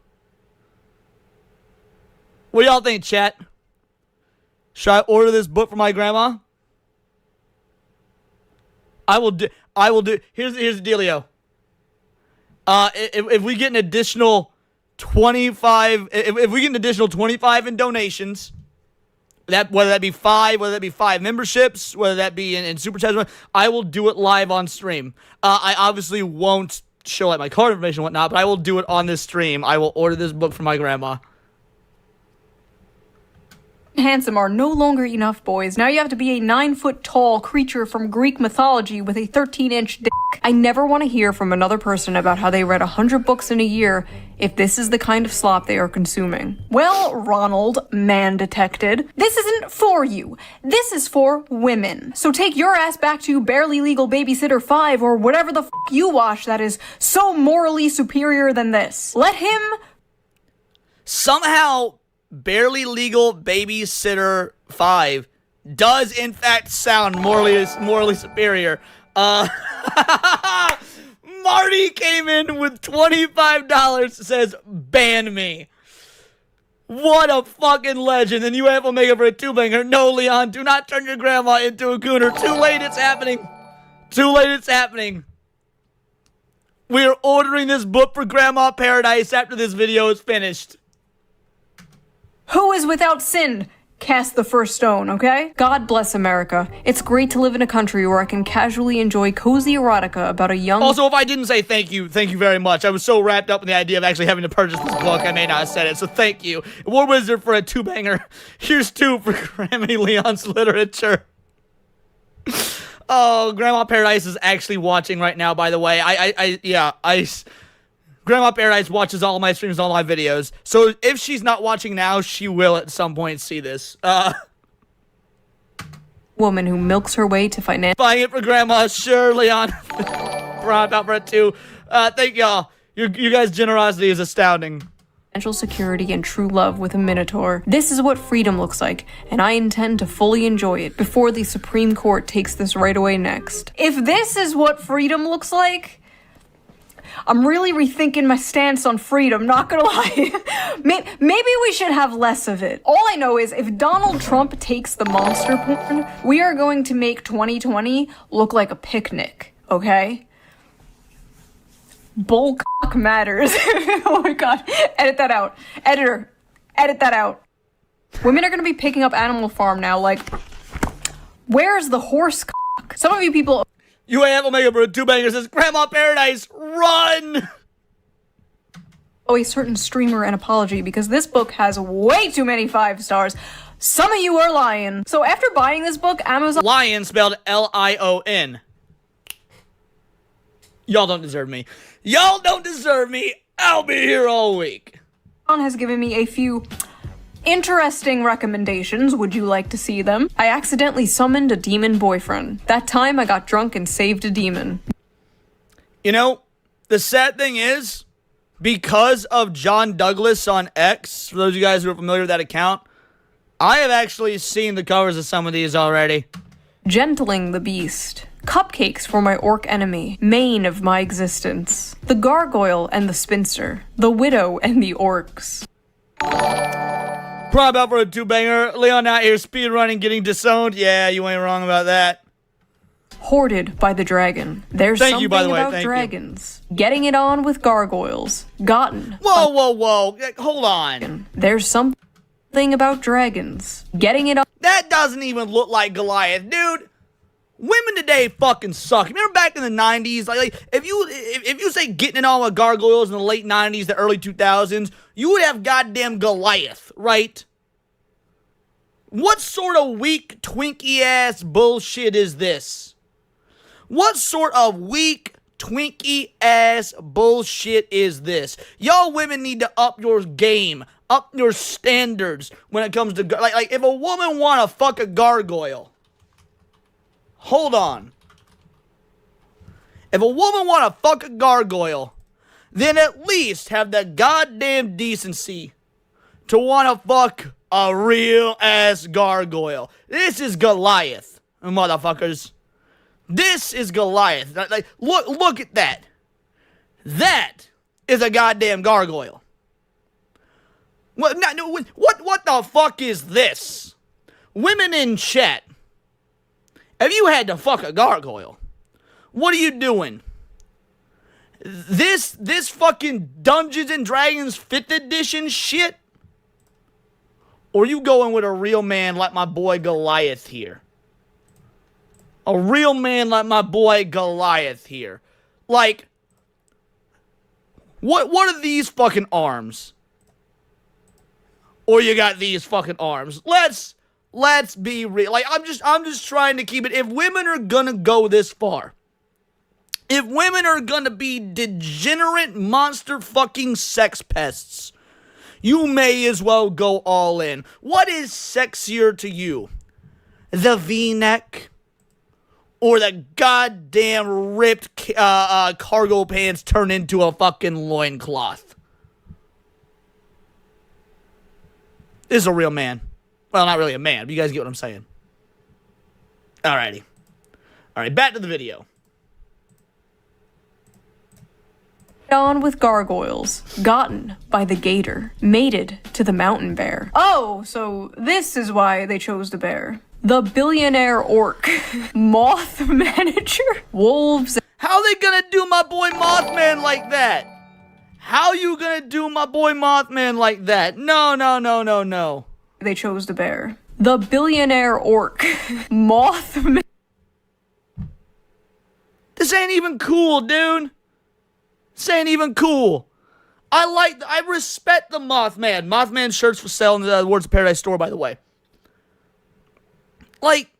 Speaker 1: What do y'all think, chat? Should I order this book from my grandma? I will do. Here's the dealio. If we get an additional 25, if we get an additional 25 in donations, whether that be 5 memberships, whether that be in super chats, I will do it live on stream. I obviously won't show my card information and whatnot, but I will do it on this stream. I will order this book from my grandma.
Speaker 2: Handsome are no longer enough, boys. Now you have to be a 9-foot-tall creature from Greek mythology with a 13-inch dick. I never want to hear from another person about how they read 100 books in a year if this is the kind of slop they are consuming. Well, Ronald, man detected, this isn't for you. This is for women. So take your ass back to Barely Legal Babysitter 5 or whatever the f*** you watch that is so morally superior than this. Let him...
Speaker 1: Somehow... Barely Legal Babysitter 5 does in fact sound morally superior. Marty came in with $25, says, ban me. What a fucking legend. And you have Omega for a 2-banger. No, Leon, do not turn your grandma into a gooner. Too late, it's happening. Too late, it's happening. We are ordering this book for Grandma Paradise after this video is finished.
Speaker 2: Who is without sin? Cast the first stone, okay? God bless America. It's great to live in a country where I can casually enjoy cozy erotica about a young...
Speaker 1: Also, if I didn't say thank you very much. I was so wrapped up in the idea of actually having to purchase this book, I may not have said it, so thank you. War Wizard for a 2-banger. Here's 2 for Grammy Leon's literature. Oh, Grandma Paradise is actually watching right now, by the way. Grandma Paradise watches all my streams, all my videos. So if she's not watching now, she will at some point see this.
Speaker 2: Woman who milks her way to finance...
Speaker 1: Buying it for Grandma, sure, Leon. Brought out for it too. Thank y'all. Your guys' generosity is astounding.
Speaker 2: Financial security and true love with a minotaur. This is what freedom looks like, and I intend to fully enjoy it before the Supreme Court takes this right away next. If this is what freedom looks like... I'm really rethinking my stance on freedom, not gonna lie. Maybe we should have less of it. All I know is if Donald Trump takes the monster porn, we are going to make 2020 look like a picnic, okay? Bull cock matters. Oh my god. Edit that out. Editor, edit that out. Women are gonna be picking up Animal Farm now, like, where's the horse cock? Some of you people...
Speaker 1: UAF Omega for a 2-banger says, Grandma Paradise, run!
Speaker 2: Oh, a certain streamer an apology because this book has way too many 5 stars. Some of you are lying. So after buying this book, Amazon...
Speaker 1: Lion spelled L-I-O-N. Y'all don't deserve me. Y'all don't deserve me. I'll be here all week.
Speaker 2: ...has given me a few... interesting recommendations. Would you like to see them? I accidentally summoned a demon boyfriend. That time I got drunk and saved a demon.
Speaker 1: You know, the sad thing is, because of John Douglas on X, for those of you guys who are familiar with that account, I have actually seen the covers of some of these already.
Speaker 2: Gentling the beast. Cupcakes for my orc enemy. Mane of my existence. The gargoyle and the spinster. The widow and the orcs.
Speaker 1: Prime out for a 2-banger. Leon out here speedrunning, getting disowned. Yeah, you ain't wrong about that.
Speaker 2: Hoarded by the dragon. There's something about dragons. Getting it on with gargoyles. Gotten.
Speaker 1: Whoa. Hold on.
Speaker 2: There's something about dragons. Getting it on.
Speaker 1: That doesn't even look like Goliath, dude. Women today fucking suck. Remember back in the 90s? Like if you say getting it on with gargoyles in the late 90s, the early 2000s, you would have goddamn Goliath, right? What sort of weak, Twinkie-ass bullshit is this? What sort of weak, Twinkie-ass bullshit is this? Y'all women need to up your game, up your standards when it comes to... Like if a woman wanna fuck a gargoyle... Hold on. If a woman want to fuck a gargoyle, then at least have the goddamn decency to want to fuck a real-ass gargoyle. This is Goliath, motherfuckers. This is Goliath. Like, look at that. That is a goddamn gargoyle. What the fuck is this? Women in chat. If you had to fuck a gargoyle, what are you doing? This fucking Dungeons and Dragons 5th edition shit? Or are you going with a real man like my boy Goliath here? A real man like my boy Goliath here. Like, what are these fucking arms? Or you got these fucking arms. Let's be real. Like, I'm just trying to keep it. If women are gonna go this far, if women are gonna be degenerate monster fucking sex pests, you may as well go all in. What is sexier to you? The V-neck? Or the goddamn ripped cargo pants turned into a fucking loincloth? This is a real man. Well, not really a man, but you guys get what I'm saying. Alrighty. Alright, back to the video.
Speaker 2: On with gargoyles, gotten by the gator, mated to the mountain bear. Oh, so this is why they chose the bear. The billionaire orc, moth manager, wolves.
Speaker 1: How they gonna do my boy Mothman like that? How you gonna do my boy Mothman like that? No, no, no, no, no.
Speaker 2: They chose the bear. The billionaire orc, moth.
Speaker 1: This ain't even cool, dude. This ain't even cool. I respect the Mothman. Mothman shirts for sale in the Words of Paradise store, by the way. Like,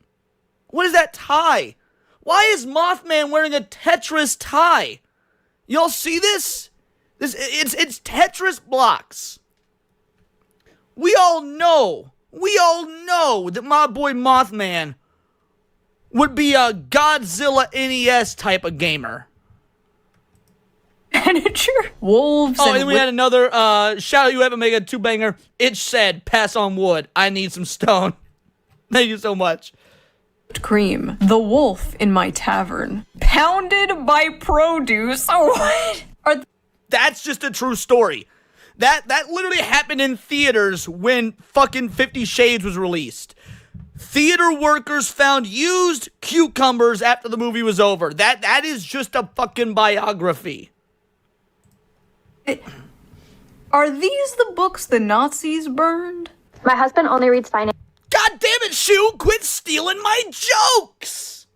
Speaker 1: what is that tie? Why is Mothman wearing a Tetris tie? Y'all see this? It's Tetris blocks. We all know that my boy Mothman would be a Godzilla NES type of gamer.
Speaker 2: Manager, wolves.
Speaker 1: Oh, and we had another shout out. You have a mega 2-banger. It said, "Pass on wood. I need some stone." Thank you so much.
Speaker 2: Cream. The wolf in my tavern. Pounded by produce. Oh, what?
Speaker 1: That's just a true story. That literally happened in theaters when fucking 50 Shades was released. Theater workers found used cucumbers after the movie was over. That is just a fucking biography.
Speaker 2: Are these the books the Nazis burned?
Speaker 10: My husband only reads finance
Speaker 1: God damn it, Shoe! Quit stealing my jokes!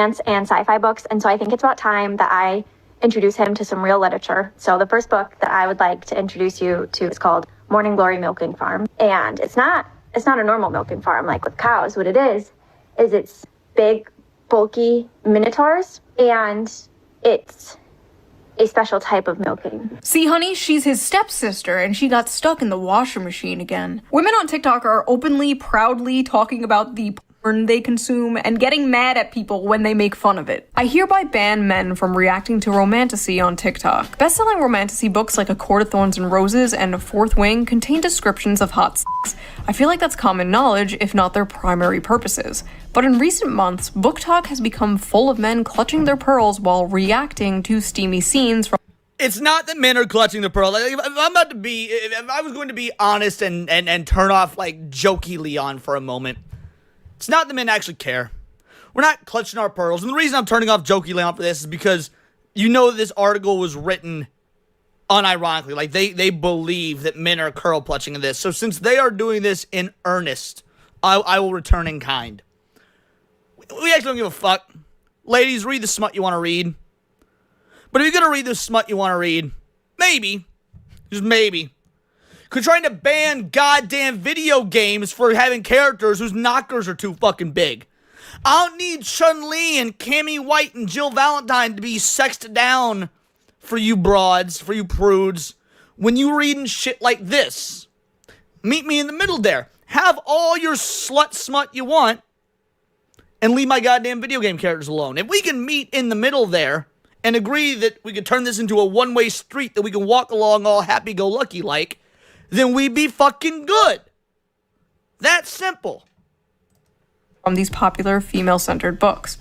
Speaker 10: and sci-fi books, and so I think it's about time that I introduce him to some real literature. So the first book that I would like to introduce you to is called Morning Glory Milking Farm. And it's not a normal milking farm like with cows. What it is it's big, bulky minotaurs, and it's a special type of milking.
Speaker 2: See, honey, she's his stepsister, and she got stuck in the washer machine again. Women on TikTok are openly, proudly talking about the porn they consume and getting mad at people when they make fun of it. I hereby ban men from reacting to romantasy on TikTok. Best-selling romantasy books like A Court of Thorns and Roses and A Fourth Wing contain descriptions of hot sex. I feel like that's common knowledge, if not their primary purposes. But in recent months, book talk has become full of men clutching their pearls while reacting to steamy scenes from—
Speaker 1: It's not that men are clutching the pearl. Like, if I was going to be honest and turn off like jokey Leon for a moment, it's not that men actually care. We're not clutching our pearls. And the reason I'm turning off jokey Leon for this is because you know this article was written unironically. Like they believe that men are curl clutching in this. So since they are doing this in earnest, I will return in kind. We actually don't give a fuck. Ladies, read the smut you want to read. But if you're going to read the smut you want to read, maybe, just maybe, because trying to ban goddamn video games for having characters whose knockers are too fucking big. I don't need Chun-Li and Cammy White and Jill Valentine to be sexed down for you broads, for you prudes, when you reading shit like this. Meet me in the middle there. Have all your slut smut you want, and leave my goddamn video game characters alone. If we can meet in the middle there, and agree that we can turn this into a one-way street that we can walk along all happy-go-lucky like, then we be fucking good. That's simple.
Speaker 2: From these popular female-centered books.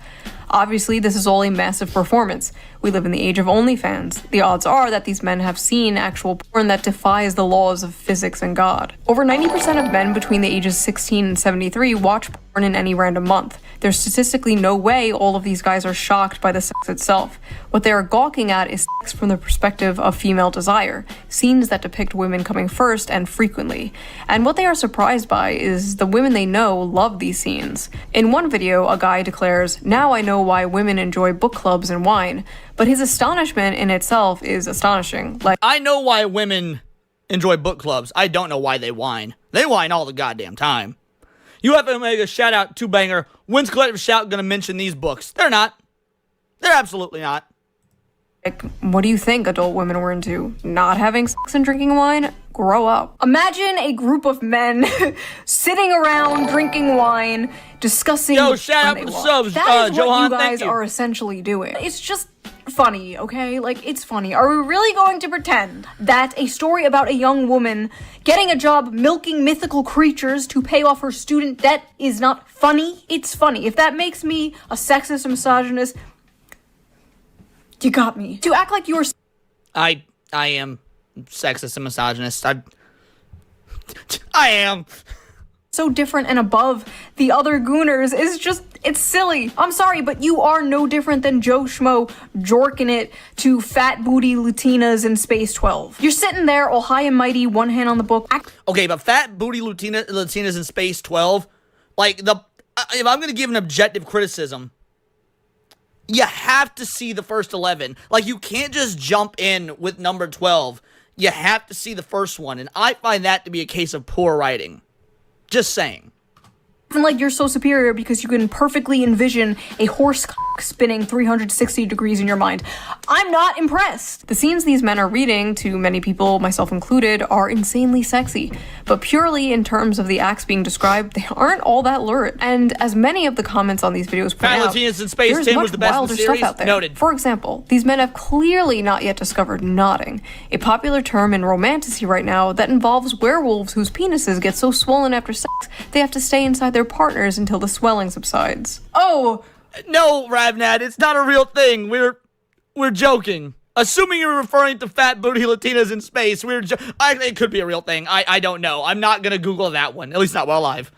Speaker 2: Obviously, this is all a massive performance. We live in the age of OnlyFans. The odds are that these men have seen actual porn that defies the laws of physics and God. Over 90% of men between the ages 16 and 73 watch porn in any random month. There's statistically no way all of these guys are shocked by the sex itself. What they are gawking at is sex from the perspective of female desire, scenes that depict women coming first and frequently. And what they are surprised by is the women they know love these scenes. In one video, a guy declares, "Now I know why women enjoy book clubs and wine," but his astonishment in itself is astonishing. Like,
Speaker 1: I know why women enjoy book clubs. I don't know why they whine. They whine all the goddamn time. You have to make a shout out to Banger. When's Collective Shout gonna mention these books? They're not. They're absolutely not.
Speaker 2: What do you think adult women were into? Not having sex and drinking wine? Grow up. Imagine a group of men sitting around drinking wine, discussing.
Speaker 1: Yo, shout out for the subs,
Speaker 2: That is what
Speaker 1: Johan,
Speaker 2: you guys
Speaker 1: thank you.
Speaker 2: are essentially doing. It's just funny, okay? Like, it's funny. Are we really going to pretend that a story about a young woman getting a job milking mythical creatures to pay off her student debt is not funny? It's funny. If that makes me a sexist and misogynist, you got me. To act like you're...
Speaker 1: I am sexist and misogynist. I am.
Speaker 2: So different and above the other Gooners is just, it's silly. I'm sorry, but you are no different than Joe Schmo jorking it to fat booty Latinas in Space 12. You're sitting there all high and mighty, one hand on the book.
Speaker 1: Okay, but fat booty Latinas in Space 12, like, if I'm gonna give an objective criticism, you have to see the first 11. Like, you can't just jump in with number 12. You have to see the first one, and I find that to be a case of poor writing. Just saying.
Speaker 2: Like you're so superior because you can perfectly envision a horse spinning 360 degrees in your mind. I'm not impressed. The scenes these men are reading, to many people, myself included, are insanely sexy. But purely in terms of the acts being described, they aren't all that lurid. And as many of the comments on these videos point out,
Speaker 1: Latinas in Space
Speaker 2: there's
Speaker 1: 10
Speaker 2: much
Speaker 1: was the best in the
Speaker 2: wilder
Speaker 1: series.
Speaker 2: stuff out there.
Speaker 1: Noted.
Speaker 2: For example, these men have clearly not yet discovered knotting, a popular term in romantasy right now that involves werewolves whose penises get so swollen after sex they have to stay inside their partners until the swelling subsides. Oh!
Speaker 1: No, Ravnad, it's not a real thing. We're joking. Assuming you're referring to fat booty Latinas in space, it could be a real thing. I don't know. I'm not gonna Google that one. At least not while live.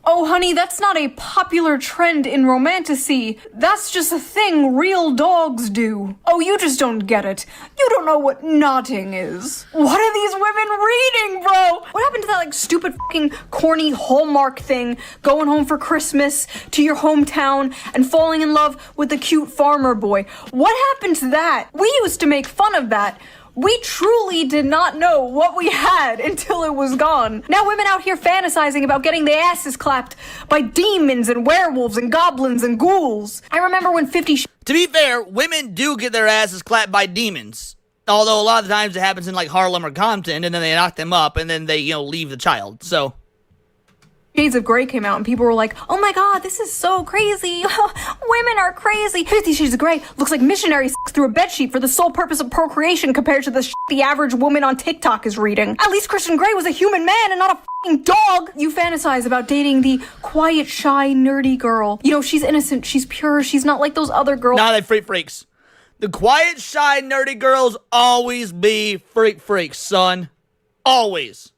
Speaker 2: Oh, honey, that's not a popular trend in romantasy. That's just a thing real dogs do. Oh, you just don't get it. You don't know what knotting is. What are these women reading, bro? What happened to that, like, stupid fucking corny Hallmark thing, going home for Christmas to your hometown and falling in love with the cute farmer boy? What happened to that? We used to make fun of that. We truly did not know what we had until it was gone. Now women out here fantasizing about getting their asses clapped by demons and werewolves and goblins and ghouls. I remember when 50
Speaker 1: To be fair, women do get their asses clapped by demons. Although a lot of the times it happens in like Harlem or Compton, and then they knock them up, and then they, leave the child. So
Speaker 2: Shades of Grey came out and people were like, oh my god, this is so crazy. Women are crazy. 50 Shades of Grey looks like missionary sex through a bedsheet for the sole purpose of procreation compared to the shit the average woman on TikTok is reading. At least Christian Grey was a human man and not a fucking dog. You fantasize about dating the quiet, shy, nerdy girl. She's innocent, she's pure, she's not like those other girls.
Speaker 1: Nah, they freaks. The quiet, shy, nerdy girls always be freaks, son. Always.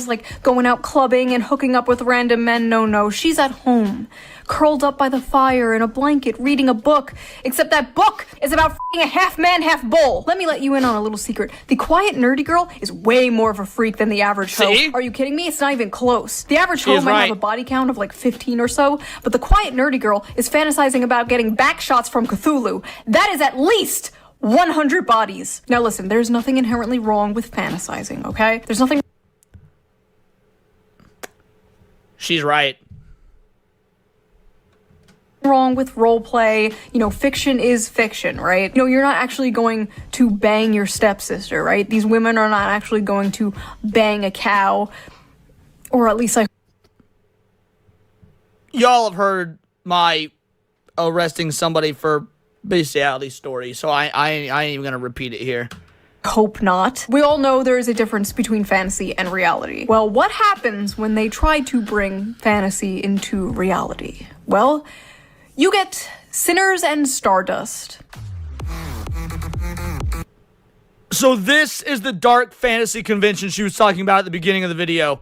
Speaker 2: Like going out clubbing and hooking up with random men. No, she's at home, curled up by the fire in a blanket, reading a book, except that book is about f***ing a half man, half bull. Let me let you in on a little secret. The quiet, nerdy girl is way more of a freak than the average hoe. Are you kidding me? It's not even close. The average hoe might have a body count of like 15 or so, but the quiet, nerdy girl is fantasizing about getting back shots from Cthulhu. That is at least 100 bodies. Now listen, there's nothing inherently wrong with fantasizing, okay? There's nothing
Speaker 1: She's right.
Speaker 2: wrong with role play. Fiction is fiction, right? You're not actually going to bang your stepsister, right? These women are not actually going to bang a cow, or at least
Speaker 1: Y'all have heard my arresting somebody for bestiality story, so I ain't even gonna repeat it here.
Speaker 2: hope not. We all know there is a difference between fantasy and reality. Well, what happens when they try to bring fantasy into reality? Well, you get Sinners and Stardust.
Speaker 1: So this is the dark fantasy convention she was talking about at the beginning of the video.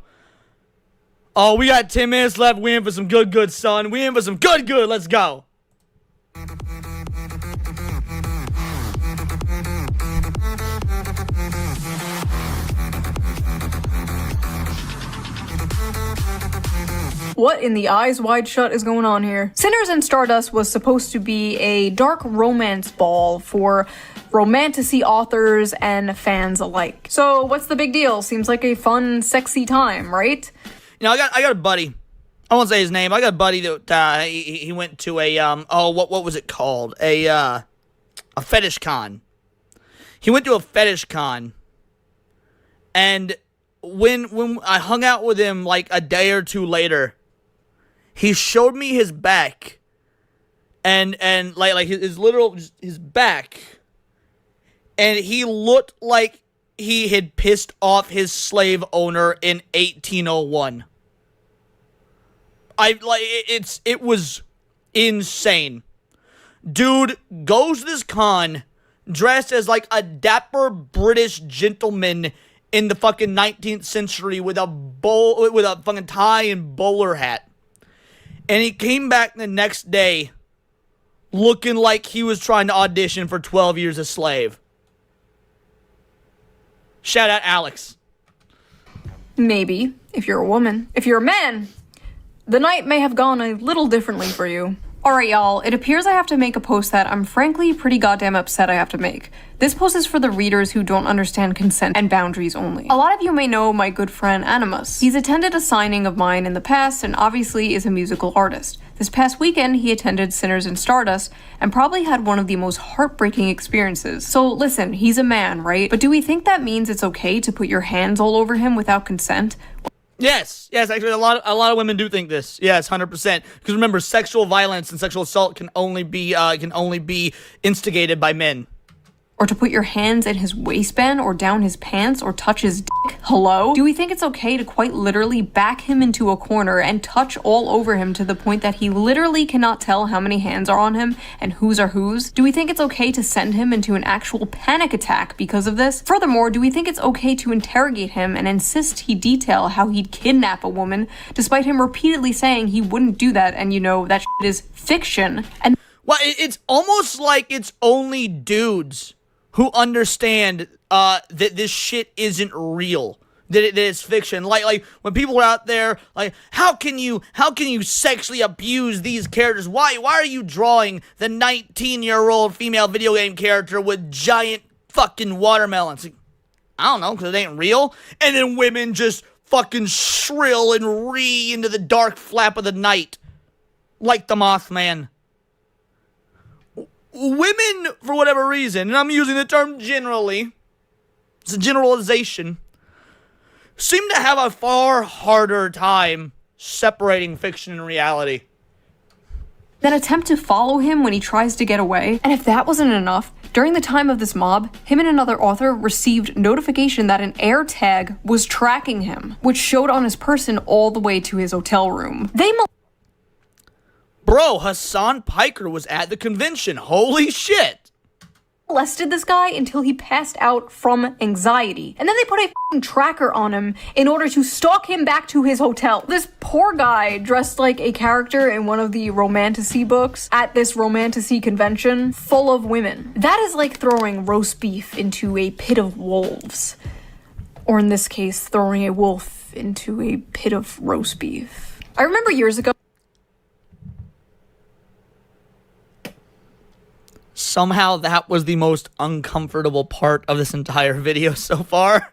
Speaker 1: Oh, we got 10 minutes left. We in for some good, son. We in for some good. Let's go.
Speaker 2: What in the eyes wide shut is going on here? Sinners and Stardust was supposed to be a dark romance ball for romantasy authors and fans alike. So what's the big deal? Seems like a fun, sexy time, right?
Speaker 1: You know, I got a buddy. I won't say his name. I got a buddy that he went to a what was it called? A fetish con. He went to a fetish con, and when I hung out with him like a day or two later, he showed me his back, and like his literal his back, and he looked like he had pissed off his slave owner in 1801. It was insane. Dude goes to this con dressed as like a dapper British gentleman in the fucking 19th century with a fucking tie and bowler hat. And he came back the next day looking like he was trying to audition for 12 Years a Slave. Shout out Alex.
Speaker 2: Maybe, if you're a woman. If you're a man, the night may have gone a little differently for you. Alright y'all, it appears I have to make a post that I'm frankly pretty goddamn upset I have to make. This post is for the readers who don't understand consent and boundaries only. A lot of you may know my good friend Animus. He's attended a signing of mine in the past and obviously is a musical artist. This past weekend, he attended Sinners in Stardust and probably had one of the most heartbreaking experiences. So listen, he's a man, right? But do we think that means it's okay to put your hands all over him without consent?
Speaker 1: Yes, actually, a lot of women do think this. Yes, 100%. Because remember, sexual violence and sexual assault can only be instigated by men.
Speaker 2: Or to put your hands in his waistband or down his pants or touch his dick? Hello? Do we think it's okay to quite literally back him into a corner and touch all over him to the point that he literally cannot tell how many hands are on him and whose are whose? Do we think it's okay to send him into an actual panic attack because of this? Furthermore, do we think it's okay to interrogate him and insist he detail how he'd kidnap a woman despite him repeatedly saying he wouldn't do that and that shit is fiction? And
Speaker 1: well, it's almost like it's only dudes who understand that this shit isn't real, that it's fiction. Like when people are out there, like, how can you sexually abuse these characters? Why are you drawing the 19-year-old female video game character with giant fucking watermelons? Like, I don't know, because it ain't real. And then women just fucking shrill and ree into the dark flap of the night, like the Mothman. Women, for whatever reason, and I'm using the term generally, it's a generalization, seem to have a far harder time separating fiction and reality.
Speaker 2: then attempt to follow him when he tries to get away. And if that wasn't enough, during the time of this mob, him and another author received notification that an air tag was tracking him, which showed on his person all the way to his hotel room.
Speaker 1: Bro, Hassan Piker was at the convention. Holy shit.
Speaker 2: Molested this guy until he passed out from anxiety. And then they put a f***ing tracker on him in order to stalk him back to his hotel. This poor guy dressed like a character in one of the romantasy books at this romantasy convention full of women. That is like throwing roast beef into a pit of wolves. Or in this case, throwing a wolf into a pit of roast beef. I remember years ago,
Speaker 1: somehow that was the most uncomfortable part of this entire video so far.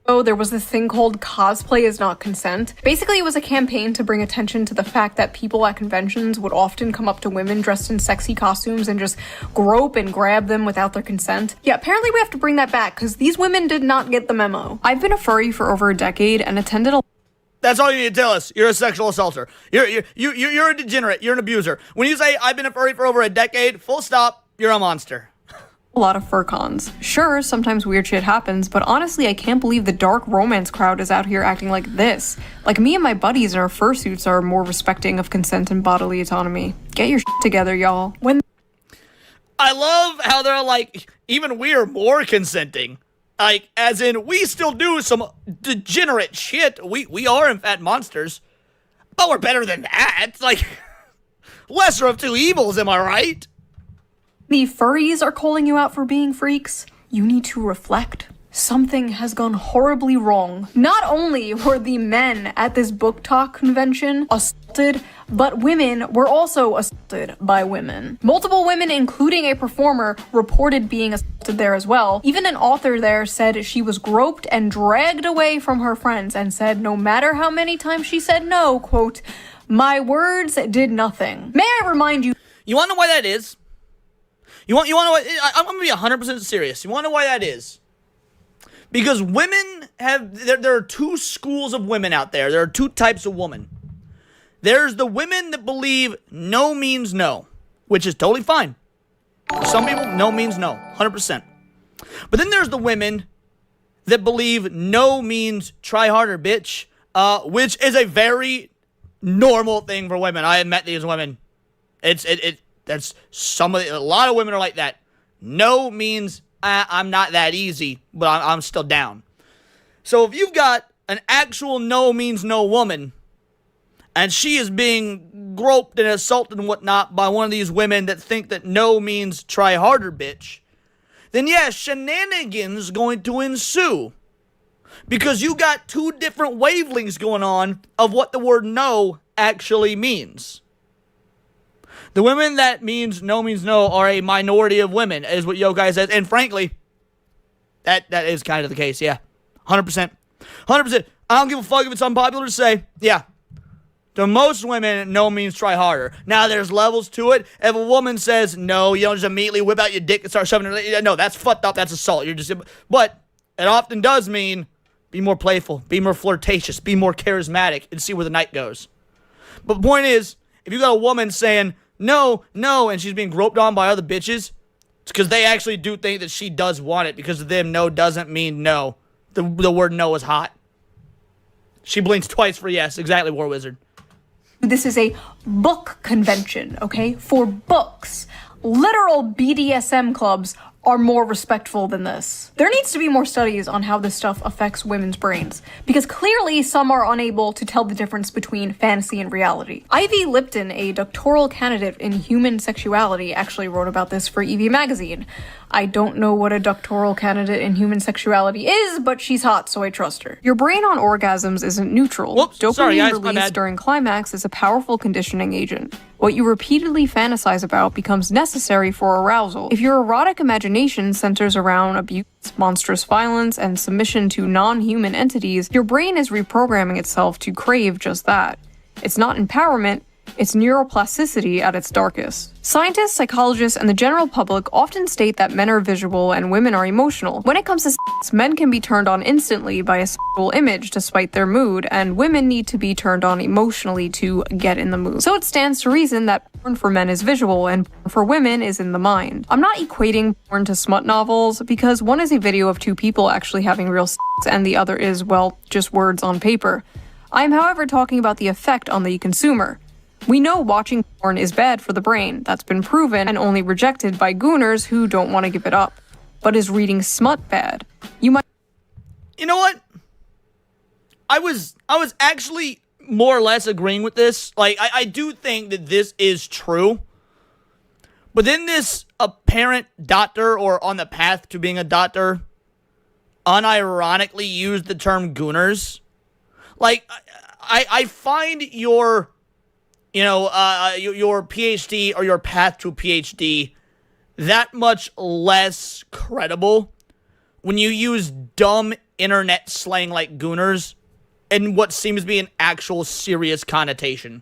Speaker 2: Oh, there was this thing called cosplay is not consent. Basically, it was a campaign to bring attention to the fact that people at conventions would often come up to women dressed in sexy costumes and just grope and grab them without their consent. Yeah, apparently we have to bring that back because these women did not get the memo. I've been a furry for over a decade and attended a
Speaker 1: That's all you need to tell us. You're a sexual assaulter. You're a degenerate. You're an abuser. When you say, I've been a furry for over a decade, full stop, you're a monster.
Speaker 2: lot of fur cons. Sure, sometimes weird shit happens, but honestly, I can't believe the dark romance crowd is out here acting like this. Like, me and my buddies in our fursuits are more respecting of consent and bodily autonomy. Get your shit together, y'all.
Speaker 1: I love how they're like, even we're more consenting. Like, as in, we still do some degenerate shit. We are, in fact, monsters. But we're better than that. Like, lesser of two evils, am I right?
Speaker 2: The furries are calling you out for being freaks. You need to reflect. Something has gone horribly wrong. Not only were the men at this book talk convention assaulted, but women were also assaulted by women. Multiple women, including a performer, reported being assaulted there as well. Even an author there said she was groped and dragged away from her friends and said no matter how many times she said no, quote, my words did nothing. May I remind you—
Speaker 1: You want to know why that is? You want to know why— I'm going to be 100% serious. You want to know why that is? Because women have— there are two schools of women out there. There are two types of women. There's the women that believe no means no. which is totally fine. For some people, no means no, 100%. But then there's the women that believe no means try harder, bitch, which is a very normal thing for women. I have met these women. That's a lot of women are like that. No means I'm not that easy, but I'm still down. So if you've got an actual no means no woman, and she is being groped and assaulted and whatnot by one of these women that think that no means try harder, bitch, then yes, shenanigans going to ensue. Because you got two different wavelengths going on of what the word no actually means. The women that means no are a minority of women, is what Yokai says. And frankly, that is kind of the case, yeah. 100%. 100%. I don't give a fuck if it's unpopular to say, yeah. To most women, no means try harder. Now, there's levels to it. If a woman says no, you don't just immediately whip out your dick and start shoving it. No, that's fucked up. That's assault. But it often does mean be more playful, be more flirtatious, be more charismatic, and see where the night goes. But the point is, if you got a woman saying no, and she's being groped on by other bitches, it's because they actually do think that she does want it. Because of them, no doesn't mean no. The word no is hot. She blinks twice for yes. Exactly, War Wizard.
Speaker 2: This is a book convention, okay? For books. Literal BDSM clubs are more respectful than this. There needs to be more studies on how this stuff affects women's brains, because clearly some are unable to tell the difference between fantasy and reality. Ivy Lipton, a doctoral candidate in human sexuality, actually wrote about this for EV Magazine. I don't know what a doctoral candidate in human sexuality is, but she's hot, so I trust her. Your brain on orgasms isn't neutral.
Speaker 1: Whoops,
Speaker 2: Dopamine
Speaker 1: sorry guys, my
Speaker 2: release
Speaker 1: bad.
Speaker 2: during climax is a powerful conditioning agent. What you repeatedly fantasize about becomes necessary for arousal. If your erotic imagination centers around abuse, monstrous violence, and submission to non-human entities, your brain is reprogramming itself to crave just that. It's not empowerment, it's neuroplasticity at its darkest. Scientists, psychologists, and the general public often state that men are visual and women are emotional. When it comes to sex, men can be turned on instantly by a sexual image despite their mood, and women need to be turned on emotionally to get in the mood. So it stands to reason that porn for men is visual and porn for women is in the mind. I'm not equating porn to smut novels, because one is a video of two people actually having real sex, and the other is, well, just words on paper. I am, however, talking about the effect on the consumer. We know watching porn is bad for the brain. That's been proven and only rejected by gooners who don't want to give it up. But is reading smut bad? You
Speaker 1: know what? I was actually more or less agreeing with this. Like, I do think that this is true. But then this apparent doctor, or on the path to being a doctor, unironically used the term gooners. Like, I find your PhD or your path to PhD that much less credible when you use dumb internet slang like gooners and what seems to be an actual serious connotation.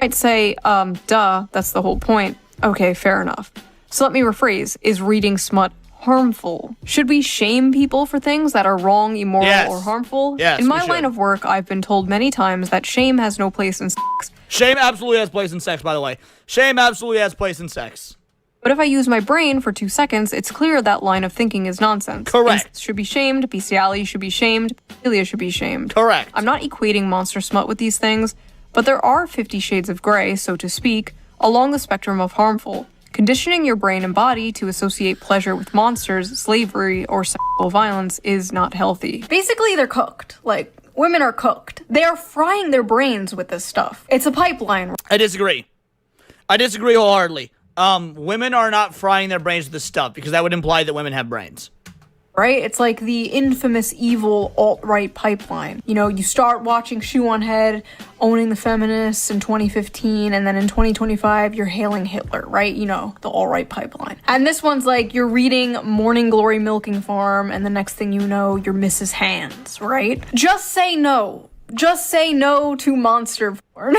Speaker 2: might say, duh, that's the whole point. Okay, fair enough. So let me rephrase. Is reading smut harmful? Should we shame people for things that are wrong, immoral, or harmful?
Speaker 1: Yes,
Speaker 2: in my
Speaker 1: we should.
Speaker 2: line of work, I've been told many times that shame has no place in sex.
Speaker 1: Shame absolutely has place in sex, by the way. Shame absolutely has place in sex.
Speaker 2: But if I use my brain for 2 seconds, it's clear that line of thinking is nonsense.
Speaker 1: Correct.
Speaker 2: Incest should be shamed, bestiality should be shamed, pedophilia should be shamed.
Speaker 1: Correct.
Speaker 2: I'm not equating monster smut with these things, but there are 50 shades of gray, so to speak, along the spectrum of harmful. Conditioning your brain and body to associate pleasure with monsters, slavery, or sexual violence is not healthy. Basically, they're cooked. Like, women are cooked. They are frying their brains with this stuff. It's a pipeline.
Speaker 1: I disagree. I disagree wholeheartedly. Women are not frying their brains with this stuff, because that would imply that women have brains.
Speaker 2: Right? It's like the infamous evil alt-right pipeline. You know, you start watching Shoe0nHead, owning the feminists in 2015, and then in 2025, you're hailing Hitler, right? You know, the alt-right pipeline. And this one's like, you're reading Morning Glory Milking Farm, and the next thing you know, you're Mrs. Hands, right? Just say no. Just say no to monster porn.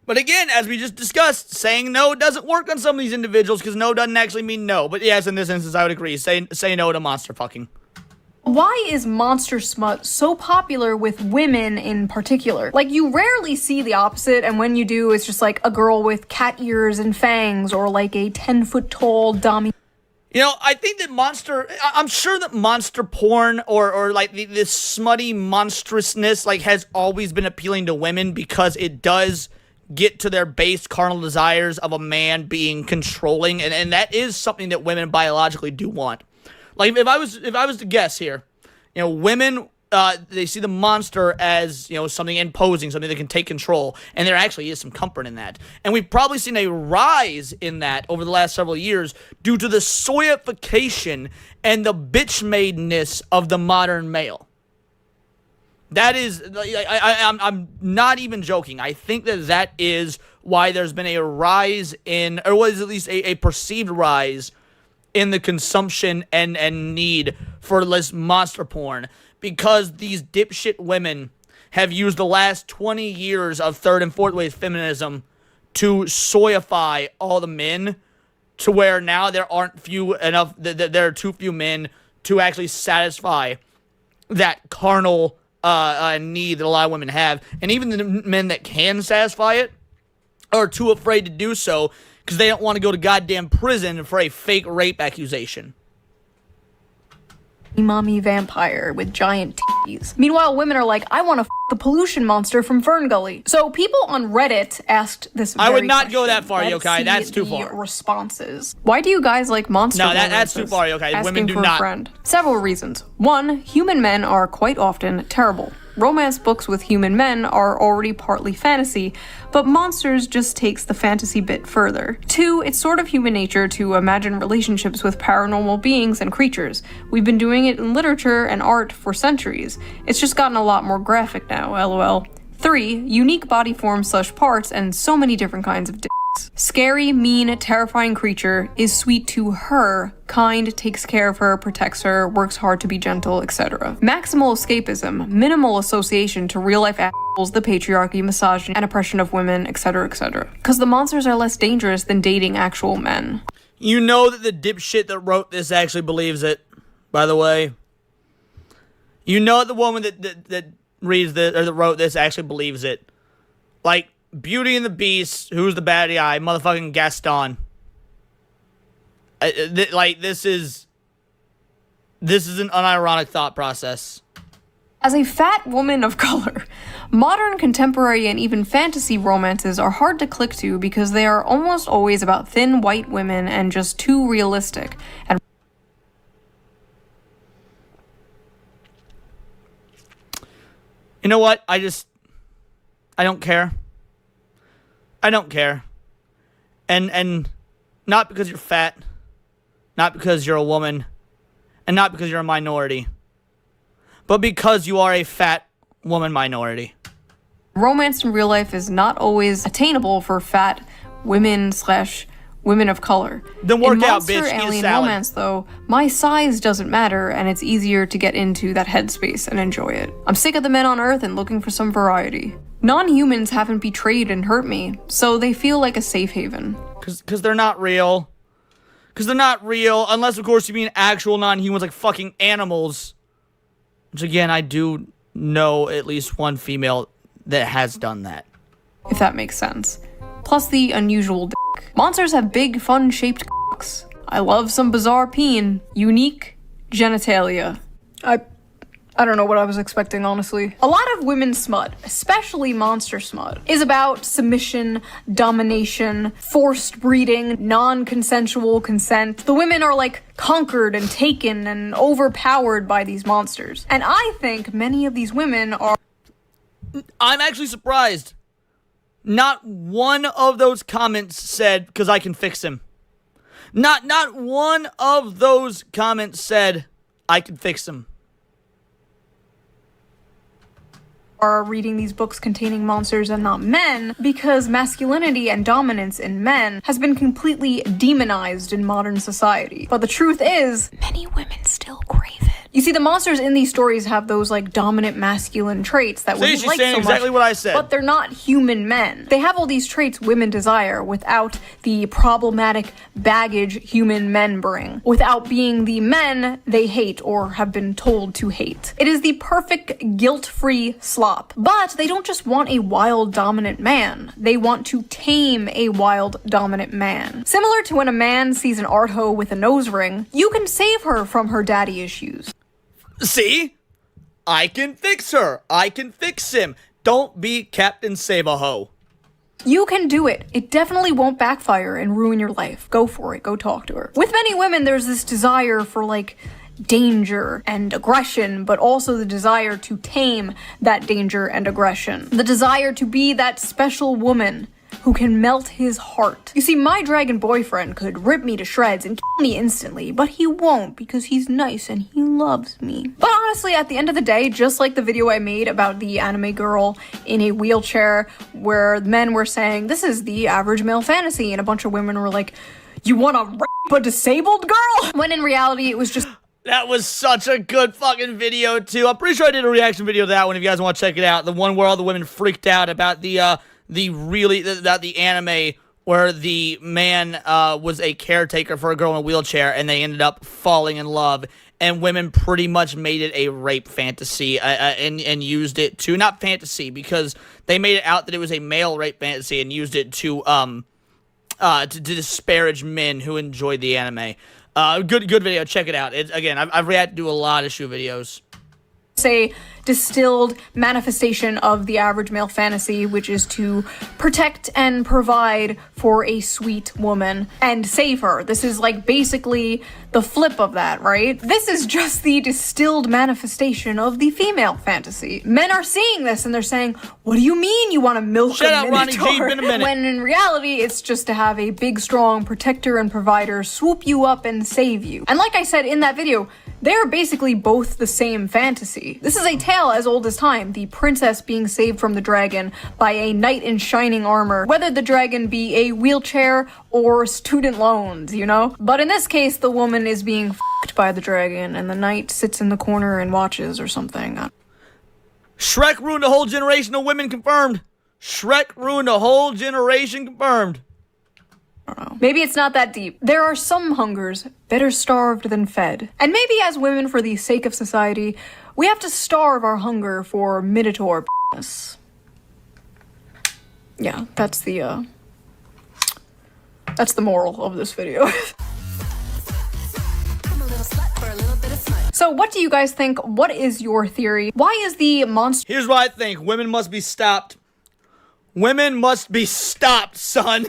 Speaker 1: But again, as we just discussed, saying no doesn't work on some of these individuals, because no doesn't actually mean no. But yes, in this instance, I would agree. Say no to monster fucking.
Speaker 2: Why is monster smut so popular with women in particular? Like, you rarely see the opposite, and when you do, it's just like a girl with cat ears and fangs, or like a 10-foot tall dummy.
Speaker 1: You know, I think that I'm sure that monster porn or like this smutty monstrousness like has always been appealing to women because it does get to their base carnal desires of a man being controlling, and that is something that women biologically do want. Like, if I was to guess here, you know, women, they see the monster as, you know, something imposing, something that can take control, and there actually is some comfort in that. And we've probably seen a rise in that over the last several years due to the soyification and the bitch-madeness of the modern male. That is, I'm not even joking. I think that is why there's been a rise in, or was at least a perceived rise in the consumption and need for this monster porn, because these dipshit women have used the last 20 years of third and fourth wave feminism to soyify all the men to where now there are too few men to actually satisfy that carnal need that a lot of women have. And even the men that can satisfy it are too afraid to do so because they don't want to go to goddamn prison for a fake rape accusation.
Speaker 2: Mommy vampire with giant titties. Meanwhile, women are like, I want to f the pollution monster from Fern Gully. So people on Reddit asked this very
Speaker 1: I would not
Speaker 2: question.
Speaker 1: go that far,
Speaker 2: Let's
Speaker 1: Yokai.
Speaker 2: see
Speaker 1: That's too
Speaker 2: the
Speaker 1: far.
Speaker 2: Responses. Why do you guys like monster
Speaker 1: No, that's too far, Yokai.
Speaker 2: Asking
Speaker 1: Women do
Speaker 2: for
Speaker 1: not.
Speaker 2: A friend. Several reasons. One, human men are quite often terrible. Romance books with human men are already partly fantasy, but monsters just takes the fantasy bit further. Two, it's sort of human nature to imagine relationships with paranormal beings and creatures. We've been doing it in literature and art for centuries. It's just gotten a lot more graphic now, lol. 3, unique body forms / parts and so many different kinds of dicks. Scary, mean, terrifying creature is sweet to her, kind, takes care of her, protects her, works hard to be gentle, etc. Maximal escapism, minimal association to real-life assholes, the patriarchy, misogyny, and oppression of women, etc, etc. Because the monsters are less dangerous than dating actual men.
Speaker 1: You know that the dipshit that wrote this actually believes it, by the way. You know that the woman that reads this, or that wrote this, actually believes it. Like, Beauty and the Beast, who's the baddie eye, motherfucking Gaston. This is an unironic thought process.
Speaker 2: As a fat woman of color, modern, contemporary, and even fantasy romances are hard to click to because they are almost always about thin white women and just too realistic. And
Speaker 1: you know what? I don't care. I don't care. And not because you're fat, not because you're a woman, and not because you're a minority, but because you are a fat woman minority.
Speaker 2: Romance in real life is not always attainable for fat women / women of color.
Speaker 1: Then work
Speaker 2: in
Speaker 1: out,
Speaker 2: monster
Speaker 1: bitch. Eat a
Speaker 2: alien
Speaker 1: salad.
Speaker 2: romance, though, my size doesn't matter, and it's easier to get into that headspace and enjoy it. I'm sick of the men on Earth and looking for some variety. Non-humans haven't betrayed and hurt me, so they feel like a safe haven.
Speaker 1: Because they're not real. Because they're not real, unless, of course, you mean actual non-humans like fucking animals. Which, again, I do know at least one female that has done that.
Speaker 2: If that makes sense. Plus the unusual dick. Monsters have big, fun-shaped cocks. I love some bizarre peen. Unique genitalia. I don't know what I was expecting, honestly. A lot of women's smut, especially monster smut, is about submission, domination, forced breeding, non-consensual consent. The women are like conquered and taken and overpowered by these monsters. And I think many of these women are...
Speaker 1: I'm actually surprised. Not one of those comments said, because I can fix him. Not one of those comments said, I can fix him.
Speaker 2: Are reading these books containing monsters and not men because masculinity and dominance in men has been completely demonized in modern society. But the truth is, many women still crave it. You see, the monsters in these stories have those, like, dominant masculine traits that women
Speaker 1: she's
Speaker 2: like
Speaker 1: saying
Speaker 2: so
Speaker 1: exactly
Speaker 2: much,
Speaker 1: what I said.
Speaker 2: but they're not human men. They have all these traits women desire without the problematic baggage human men bring, without being the men they hate or have been told to hate. It is the perfect guilt-free slop. But they don't just want a wild dominant man. They want to tame a wild dominant man. Similar to when a man sees an art hoe with a nose ring, you can save her from her daddy issues.
Speaker 1: See? I can fix her. I can fix him. Don't be Captain Save-A-Ho.
Speaker 2: You can do it. It definitely won't backfire and ruin your life. Go for it. Go talk to her. With many women, there's this desire for, like, danger and aggression, but also the desire to tame that danger and aggression. The desire to be that special woman who can melt his heart. You see, my dragon boyfriend could rip me to shreds and kill me instantly, but he won't because he's nice and he loves me. But honestly, at the end of the day, just like the video I made about the anime girl in a wheelchair where men were saying, this is the average male fantasy, and a bunch of women were like, you wanna rape a disabled girl? When in reality, it was just...
Speaker 1: That was such a good fucking video, too. I'm pretty sure I did a reaction video to that one if you guys want to check it out. The one where all the women freaked out about the anime where the man was a caretaker for a girl in a wheelchair and they ended up falling in love, and women pretty much made it a rape fantasy and used it to, not fantasy, because they made it out that it was a male rape fantasy and used it to disparage men who enjoyed the anime. Good video, check it out. Again, I've reacted to a lot of shoe videos.
Speaker 2: Say distilled manifestation of the average male fantasy, which is to protect and provide for a sweet woman and save her. This is like basically the flip of that, right? This is just the distilled manifestation of the female fantasy. Men are seeing this and they're saying, what do you mean you want to milk
Speaker 1: Shut
Speaker 2: a
Speaker 1: up, Ronnie G,
Speaker 2: minotaur?
Speaker 1: been a minute.
Speaker 2: When in reality, it's just to have a big, strong protector and provider swoop you up and save you. And like I said in that video, they're basically both the same fantasy. This is a tale as old as time, the princess being saved from the dragon by a knight in shining armor, whether the dragon be a wheelchair or student loans, you know? But in this case, the woman is being f***ed by the dragon, and the knight sits in the corner and watches or something.
Speaker 1: Shrek ruined a whole generation of women, confirmed. Shrek ruined a whole generation, confirmed.
Speaker 2: Maybe it's not that deep. There are some hungers better starved than fed. And maybe as women, for the sake of society, we have to starve our hunger for minotaur p***ness. Yeah, that's the moral of this video. So what do you guys think? What is your theory? Why is the monster...
Speaker 1: Here's what I think. Women must be stopped. Women must be stopped, son.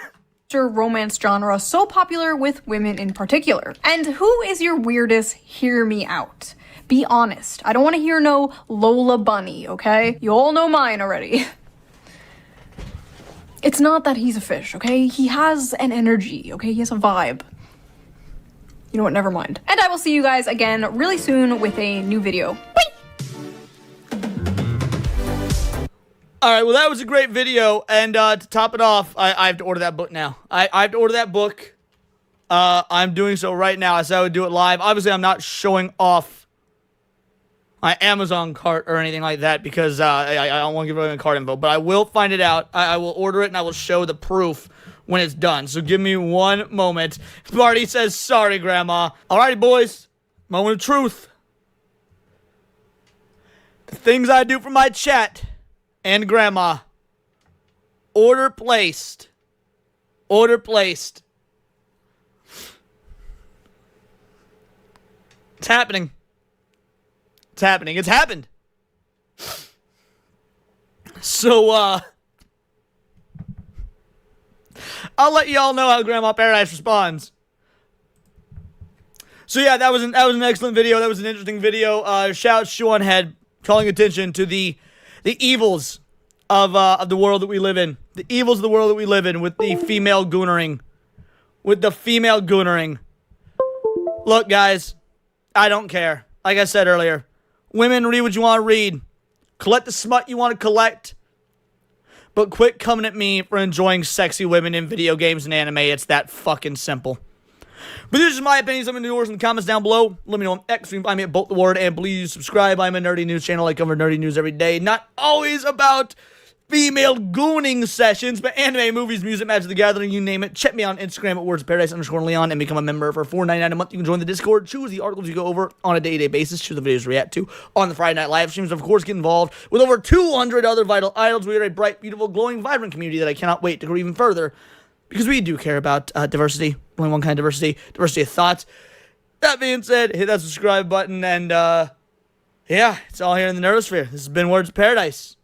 Speaker 2: romance genre so popular with women in particular? And who is your weirdest hear me out? Be honest. I don't want to hear no Lola Bunny, okay? You all know mine already. It's not that he's a fish, okay? He has an energy, okay? He has a vibe. You know what? Never mind. And I will see you guys again really soon with a new video. Bye!
Speaker 1: Alright, well that was a great video, and to top it off, I have to order that book now. I have to order that book. I'm doing so right now. I said I would do it live. Obviously, I'm not showing off my Amazon cart or anything like that because I don't want to give away my card info, but I will find it out. I will order it, and I will show the proof when it's done. So give me one moment. Marty says, sorry, Grandma. Alrighty, boys. Moment of truth. The things I do for my chat and Grandma. Order placed. Order placed. It's happening. It's happening. It's happened. So, I'll let y'all know how Grandma Paradise responds. So yeah, that was an excellent video. That was an interesting video. Shout out Shoe0nHead calling attention to the evils of the world that we live in. The evils of the world that we live in with the female goonering. With the female goonering. Look, guys, I don't care. Like I said earlier, women, read what you want to read. Collect the smut you want to collect. But quit coming at me for enjoying sexy women in video games and anime. It's that fucking simple. But this is my opinion. Something to yours in the comments down below. Let me know on X. You can find me at Bolt the Ward. And please subscribe. I'm a nerdy news channel. I cover nerdy news every day. Not always about female gooning sessions, but anime, movies, music, Magic the Gathering, you name it. Check me out on Instagram at wordsparadise_Leon and become a member for $4.99 a month. You can join the Discord, choose the articles you go over on a day-to-day basis, choose the videos you react to on the Friday night live streams. Of course, get involved with over 200 other vital idols. We are a bright, beautiful, glowing, vibrant community that I cannot wait to grow even further because we do care about diversity. Only one kind of diversity of thoughts. That being said, hit that subscribe button and yeah, it's all here in the Nerdosphere. This has been Words of Paradise.